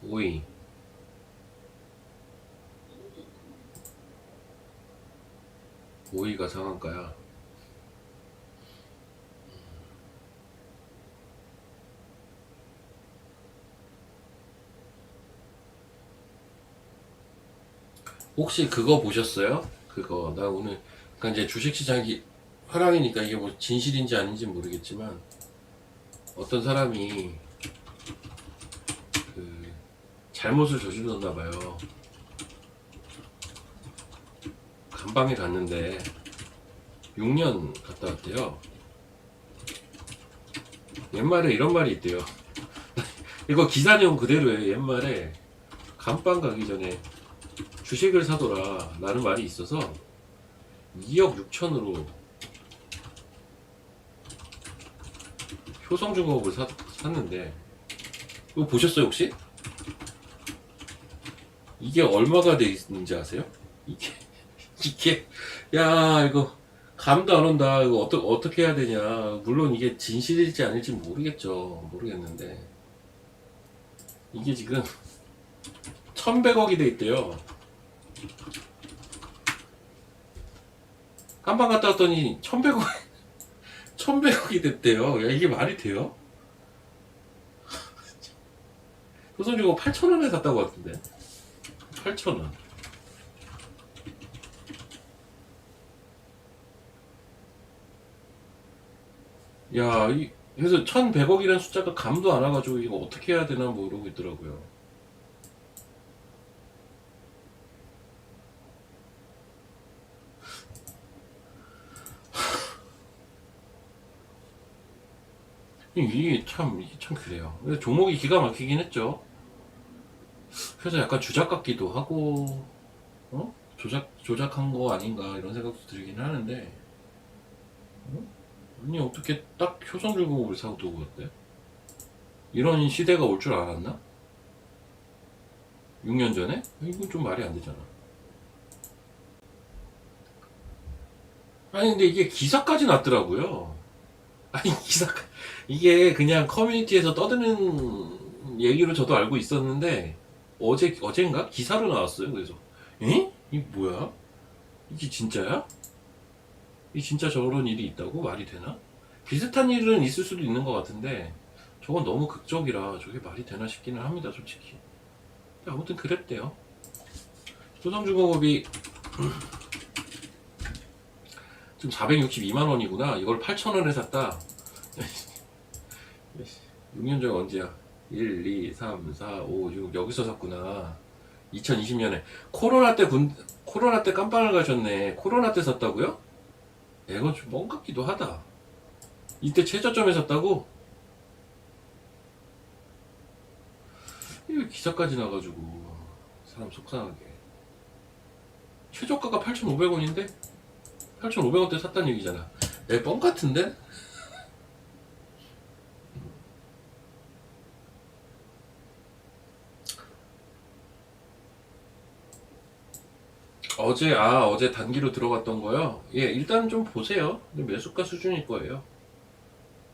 5위. 오이가 상한가야. 혹시 그거 보셨어요? 그거 나 오늘 그러니까 이제 주식시장이 화랑이니까 이게 뭐 진실인지 아닌지 모르겠지만 어떤 사람이 그 잘못을 저질렀나 봐요. 감방에 갔는데 6년 갔다 왔대요. 옛말에 이런 말이 있대요. 이거 기사 내용 그대로예요. 옛말에 감방 가기 전에 주식을 사더라 라는 말이 있어서 2억 6천으로 효성중공업을 샀는데 이거 보셨어요 혹시? 이게 얼마가 돼 있는지 아세요? 이게 야 이거 감도 안 온다. 이거 어떻게 해야 되냐. 물론 이게 진실일지 아닐지 모르겠는데 이게 지금 1100억이 돼 있대요. 깜방 갔다 왔더니 1100억이 됐대요. 야, 이게 말이 돼요? 효성중공업 8,000원에 샀다고 같은데 8,000원. 야, 그래서 1100억이라는 숫자가 감도 안 와가지고 이거 어떻게 해야 되나 뭐 이러고 있더라고요. 이게 참 그래요. 근데 종목이 기가 막히긴 했죠. 그래서 약간 주작 같기도 하고, 조작한 거 아닌가 이런 생각도 들긴 하는데, 아니, 어떻게 딱 효성중공업을 사고 두고 갔대? 이런 시대가 올 줄 알았나? 6년 전에? 이건 좀 말이 안 되잖아. 아니, 근데 이게 기사까지 났더라고요. 아니, 이게 그냥 커뮤니티에서 떠드는 얘기로 저도 알고 있었는데, 어젠가? 기사로 나왔어요. 그래서, 에? 이게 뭐야? 이게 진짜야? 이 진짜 저런 일이 있다고? 말이 되나? 비슷한 일은 있을 수도 있는 것 같은데, 저건 너무 극적이라 저게 말이 되나 싶기는 합니다, 솔직히. 아무튼 그랬대요. 효성중공업이 지금 462만 원이구나. 이걸 8,000원에 샀다. 6년 전 언제야? 1, 2, 3, 4, 5, 6 여기서 샀구나. 2020년에 코로나 때 깜빵을 가셨네. 코로나 때 샀다고요? 이건 좀 멍 같기도 하다. 이때 최저점에 샀다고? 이거 기사까지 나가지고 사람 속상하게. 최저가가 8,500원인데 8,500원대 샀다는 얘기잖아. 뻥 같은데? 어제 단기로 들어갔던 거요? 예, 일단 좀 보세요. 매수가 수준일 거예요.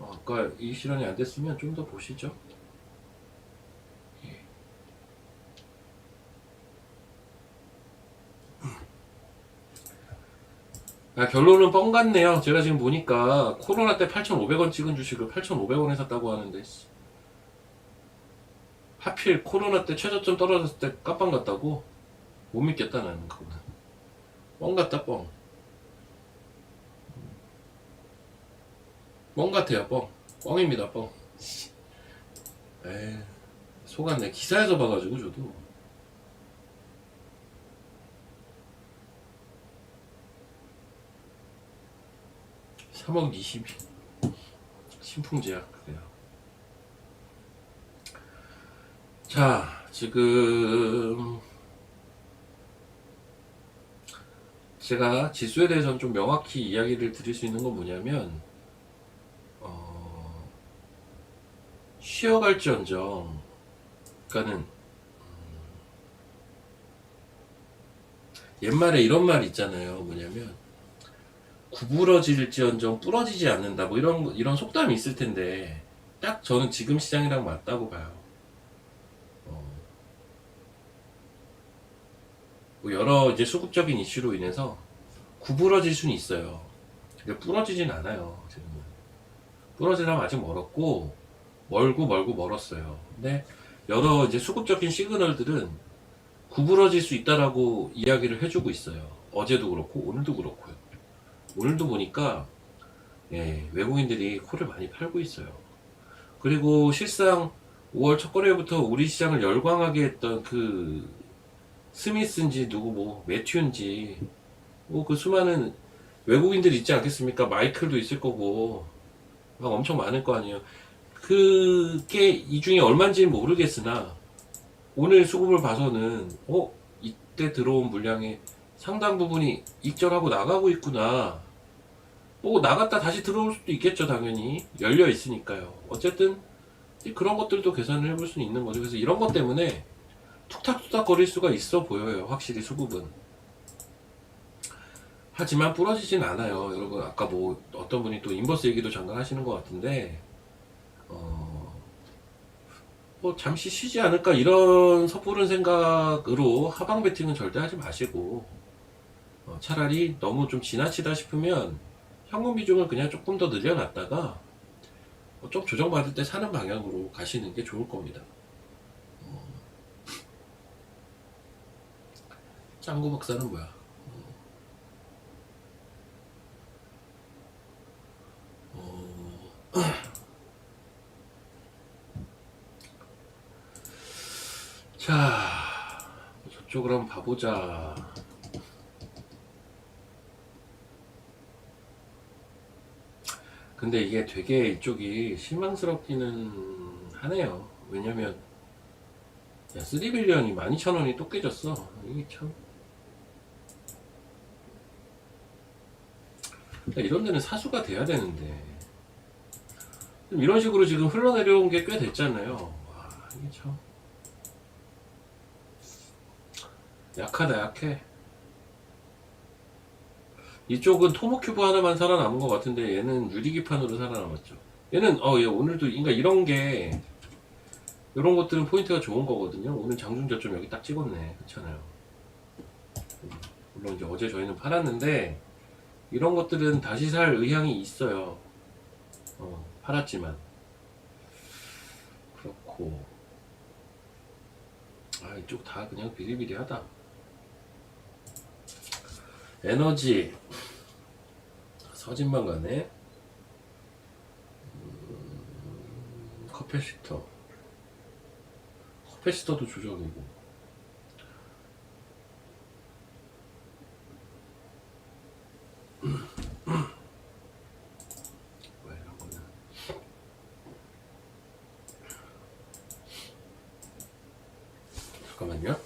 아까 이 실현이 안 됐으면 좀 더 보시죠. 아, 결론은 뻥 같네요. 제가 지금 보니까 코로나 때 8,500원 찍은 주식을 8,500원에 샀다고 하는데 하필 코로나 때 최저점 떨어졌을 때 깜빵 갔다고? 못 믿겠다 나는 그거는. 뻥 같다 뻥. 뻥 같아요 뻥. 뻥입니다 뻥. 에이, 속았네. 기사에서 봐가지고 저도. 3억 20이 신풍제약 그래요. 자 지금 제가 지수에 대해서는 좀 명확히 이야기를 드릴 수 있는 건 뭐냐면 쉬어갈지언정 그러니까는 옛말에 이런 말 있잖아요. 뭐냐면 구부러질지언정 부러지지 않는다. 뭐 이런 속담이 있을 텐데 딱 저는 지금 시장이랑 맞다고 봐요. 뭐 여러 이제 수급적인 이슈로 인해서 구부러질 수는 있어요. 근데 부러지진 않아요. 지금은 부러지려면 아직 멀었고 멀고 멀었어요. 근데 여러 이제 수급적인 시그널들은 구부러질 수 있다라고 이야기를 해주고 있어요. 어제도 그렇고 오늘도 그렇고요. 오늘도 보니까 예, 외국인들이 코를 많이 팔고 있어요. 그리고 실상 5월 첫 거래부터 우리 시장을 열광하게 했던 그 스미스인지 누구 뭐 매튜인지 뭐 그 수많은 외국인들 있지 않겠습니까? 마이클도 있을 거고 막 엄청 많을 거 아니에요. 그게 이 중에 얼마인지는 모르겠으나 오늘 수급을 봐서는 이때 들어온 물량의 상당 부분이 익절하고 나가고 있구나. 뭐 나갔다 다시 들어올 수도 있겠죠. 당연히 열려 있으니까요. 어쨌든 그런 것들도 계산을 해볼 수는 있는 거죠. 그래서 이런 것 때문에 툭탁툭탁 거릴 수가 있어 보여요. 확실히 수급은. 하지만 부러지진 않아요. 여러분 아까 뭐 어떤 분이 또 인버스 얘기도 잠깐 하시는 것 같은데 뭐 잠시 쉬지 않을까 이런 섣부른 생각으로 하방 베팅은 절대 하지 마시고 차라리 너무 좀 지나치다 싶으면 현금 비중을 그냥 조금 더 늘려놨다가 좀 조정받을 때 사는 방향으로 가시는 게 좋을 겁니다. 짱구 박사는 뭐야? 자, 저쪽으로 한번 봐보자. 근데 이게 되게 이쪽이 실망스럽기는 하네요. 왜냐면 야, 3빌리언이 12,000원이 또 깨졌어. 이게 참. 그러니까 이런 데는 사수가 돼야 되는데 이런 식으로 지금 흘러내려온 게 꽤 됐잖아요. 와, 이게 참 약하다 약해. 이쪽은 토모큐브 하나만 살아남은 것 같은데 얘는 유리기판으로 살아남았죠. 얘는 얘 오늘도 그러니까 이런 게 이런 것들은 포인트가 좋은 거거든요. 오늘 장중저점 여기 딱 찍었네. 그렇잖아요. 물론 이제 어제 저희는 팔았는데 이런 것들은 다시 살 의향이 있어요. 팔았지만 그렇고 이쪽 다 그냥 비리비리하다. 에너지 서진만 가네. 커패시터도 조정이고 뭐야 이런 거는 잠깐만요.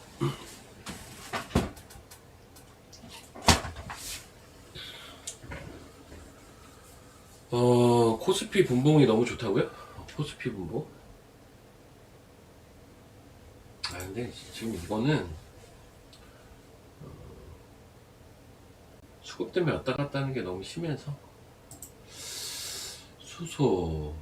코스피 분봉이 너무 좋다고요? 코스피 분봉? 근데 지금 이거는 수급 때문에 왔다 갔다 하는 게 너무 심해서 수소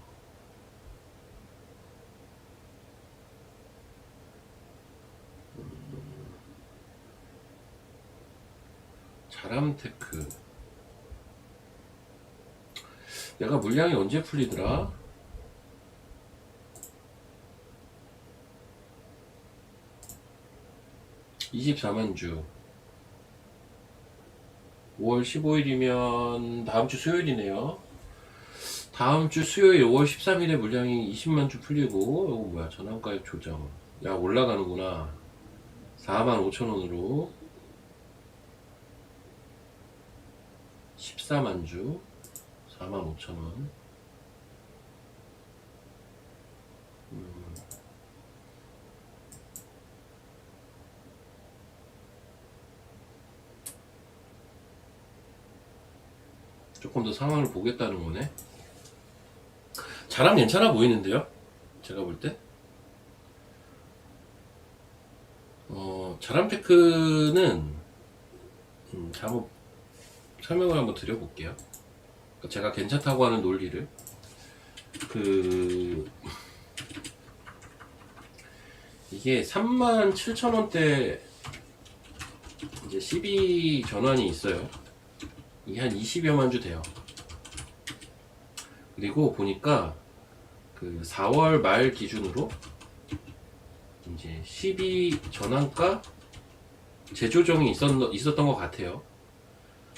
자람테크 내가 물량이 언제 풀리더라? 24만 주. 5월 15일이면 다음 주 수요일이네요. 다음 주 수요일 5월 13일에 물량이 20만 주 풀리고, 이거 뭐야, 전환가액 조정. 야, 올라가는구나. 45,000원으로 14만 주. 45,000원. 조금 더 상황을 보겠다는 거네. 자랑 괜찮아 보이는데요? 제가 볼 때. 자랑 테크는, 한번 설명을 한번 드려볼게요. 제가 괜찮다고 하는 논리를. 이게 37,000원대 이제 12 전환이 있어요. 이게 한 20여만 주 돼요. 그리고 보니까 4월 말 기준으로 이제 12 전환가 재조정이 있었던 것 같아요.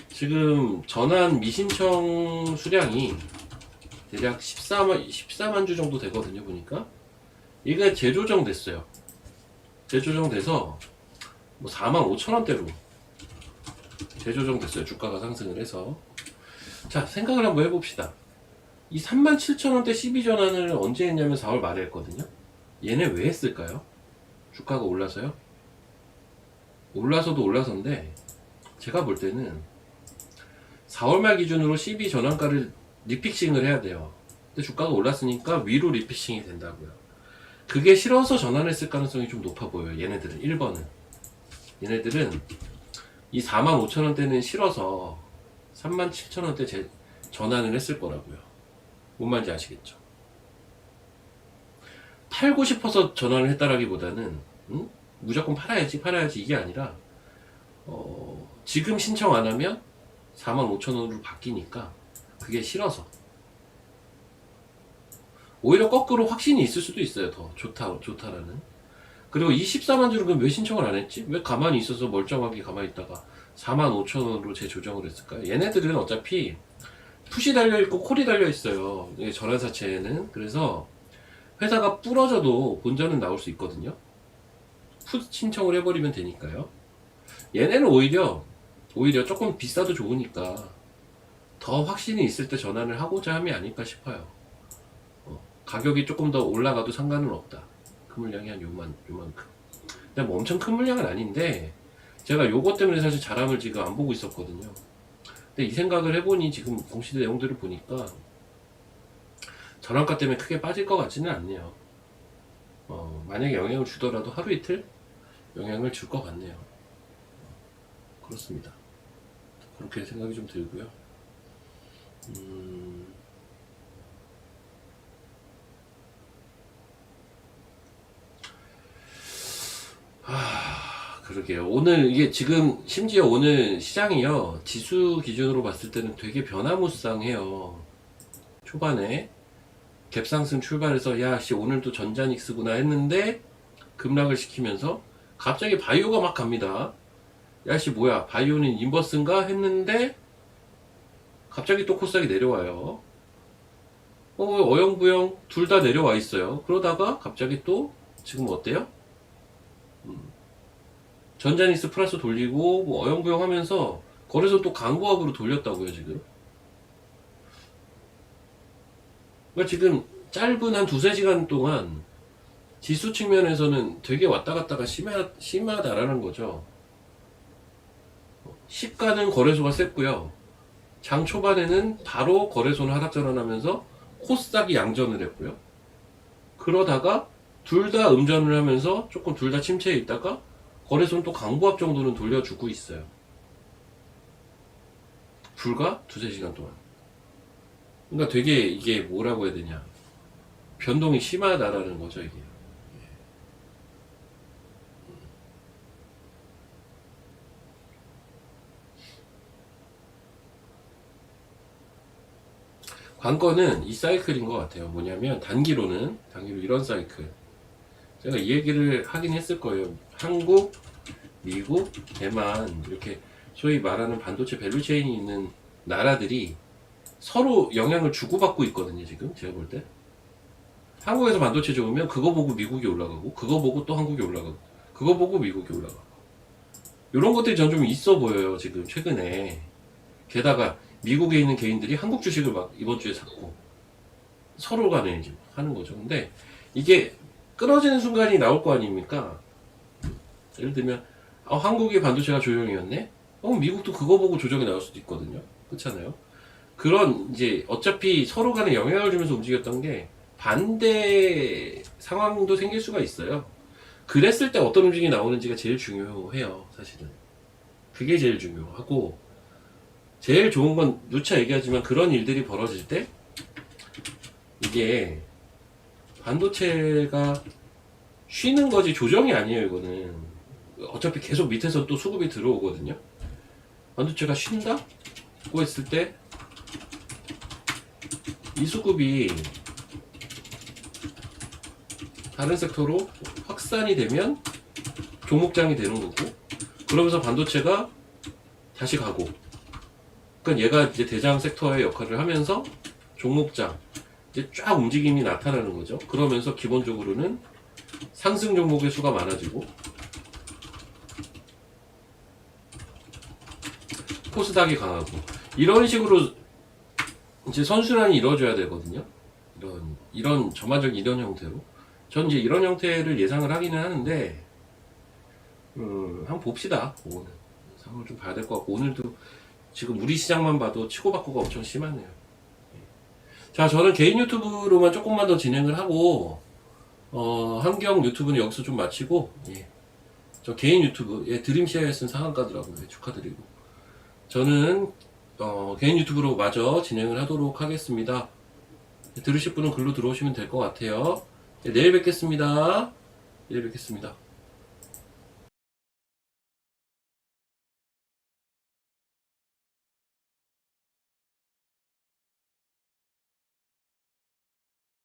지금 전환 미신청 수량이 대략 14만 주 정도 되거든요, 보니까. 이게 재조정 됐어요. 재조정돼서 뭐 45,000원대로 재조정됐어요. 주가가 상승을 해서. 자, 생각을 한번 해봅시다. 이 37,000원대 12전환을 언제 했냐면 4월 말에 했거든요. 얘네 왜 했을까요? 주가가 올라서요? 올라서도 올라서인데 제가 볼 때는 4월 말 기준으로 12 전환가를 리픽싱을 해야 돼요. 근데 주가가 올랐으니까 위로 리픽싱이 된다고요. 그게 싫어서 전환했을 가능성이 좀 높아 보여요. 얘네들은 1번은. 얘네들은 이 45,000원대는 싫어서 37,000원대 전환을 했을 거라고요. 뭔 말인지 아시겠죠? 팔고 싶어서 전환을 했다라기보다는 무조건 팔아야지 이게 아니라 지금 신청 안 하면 45,000원으로 바뀌니까 그게 싫어서. 오히려 거꾸로 확신이 있을 수도 있어요. 더 좋다라는. 그리고 24만 주를 그럼 왜 신청을 안 했지? 왜 가만히 있어서 멀쩡하게 가만히 있다가 45,000원으로 재조정을 했을까요? 얘네들은 어차피 풋이 달려있고 콜이 달려있어요. 전환사채에는. 그래서 회사가 부러져도 본전은 나올 수 있거든요. 풋 신청을 해버리면 되니까요. 얘네는 오히려 조금 비싸도 좋으니까 더 확신이 있을 때 전환을 하고자 함이 아닐까 싶어요. 가격이 조금 더 올라가도 상관은 없다. 그 물량이 한 요만큼. 근데 뭐 엄청 큰 물량은 아닌데 제가 요것 때문에 사실 자람을 지금 안 보고 있었거든요. 근데 이 생각을 해보니 지금 공시 내용들을 보니까 전환가 때문에 크게 빠질 것 같지는 않네요. 만약에 영향을 주더라도 하루 이틀 영향을 줄 것 같네요. 그렇습니다. 그렇게 생각이 좀 들고요. 그러게요. 오늘 이게 지금 심지어 오늘 시장이요, 지수 기준으로 봤을 때는 되게 변화무쌍해요. 초반에 갭상승 출발해서 야씨 오늘도 전자닉스구나 했는데 급락을 시키면서 갑자기 바이오가 막 갑니다. 야씨 뭐야 바이오는 인버스인가 했는데 갑자기 또 코스닥이 내려와요. 어영부영 둘 다 내려와 있어요. 그러다가 갑자기 또 지금 어때요? 전자닉스 플러스 돌리고 뭐 어영부영 하면서 거래소 또 강보합으로 돌렸다고요 지금. 그러니까 지금 짧은 한 두세 시간 동안 지수 측면에서는 되게 왔다 갔다가 심하다라는 거죠. 시가는 거래소가 셌고요. 장 초반에는 바로 거래소는 하락 전환하면서 코스닥이 양전을 했고요. 그러다가 둘 다 음전을 하면서 조금 둘 다 침체에 있다가 거래소는 또 강보합 정도는 돌려주고 있어요. 불과 두세 시간 동안. 그러니까 되게 이게 뭐라고 해야 되냐, 변동이 심하다라는 거죠 이게. 관건은 이 사이클인 것 같아요. 뭐냐면 단기로 이런 사이클. 제가 이 얘기를 하긴 했을 거예요. 한국, 미국, 대만 이렇게 소위 말하는 반도체 밸류체인이 있는 나라들이 서로 영향을 주고받고 있거든요. 지금 제가 볼 때. 한국에서 반도체 좋으면 그거 보고 미국이 올라가고, 그거 보고 또 한국이 올라가고, 그거 보고 미국이 올라가고. 이런 것들이 전 좀 있어 보여요. 지금 최근에. 게다가 미국에 있는 개인들이 한국 주식을 막 이번 주에 샀고 서로 간에 이제 하는 거죠. 근데 이게 끊어지는 순간이 나올 거 아닙니까? 예를 들면 한국의 반도체가 조정이었네? 미국도 그거 보고 조정이 나올 수도 있거든요. 그렇잖아요. 그런 이제 어차피 서로 간에 영향을 주면서 움직였던 게 반대 상황도 생길 수가 있어요. 그랬을 때 어떤 움직임이 나오는지가 제일 중요해요. 사실은. 그게 제일 중요하고 제일 좋은 건 누차 얘기하지만 그런 일들이 벌어질 때 이게 반도체가 쉬는 거지 조정이 아니에요. 이거는 어차피 계속 밑에서 또 수급이 들어오거든요. 반도체가 쉰다? 고 했을 때 이 수급이 다른 섹터로 확산이 되면 종목장이 되는 거고, 그러면서 반도체가 다시 가고, 그러니까 얘가 이제 대장 섹터의 역할을 하면서 종목장 이제 쫙 움직임이 나타나는 거죠. 그러면서 기본적으로는 상승 종목의 수가 많아지고 코스닥이 강하고, 이런 식으로 이제 선순환이 이루어져야 되거든요. 이런 전반적인 이런 형태로. 전 이제 이런 형태를 예상을 하기는 하는데, 한번 봅시다. 오늘 상황을 좀 봐야 될 것 같고, 오늘도 지금 우리 시장만 봐도 치고받고가 엄청 심하네요. 자, 저는 개인 유튜브로만 조금만 더 진행을 하고, 한경 유튜브는 여기서 좀 마치고, 예. 저 개인 유튜브, 예, 드림시아에 쓴 상한가더라고요. 예, 축하드리고. 저는, 개인 유튜브로 마저 진행을 하도록 하겠습니다. 들으실 분은 글로 들어오시면 될 것 같아요. 예, 내일 뵙겠습니다. 내일 뵙겠습니다.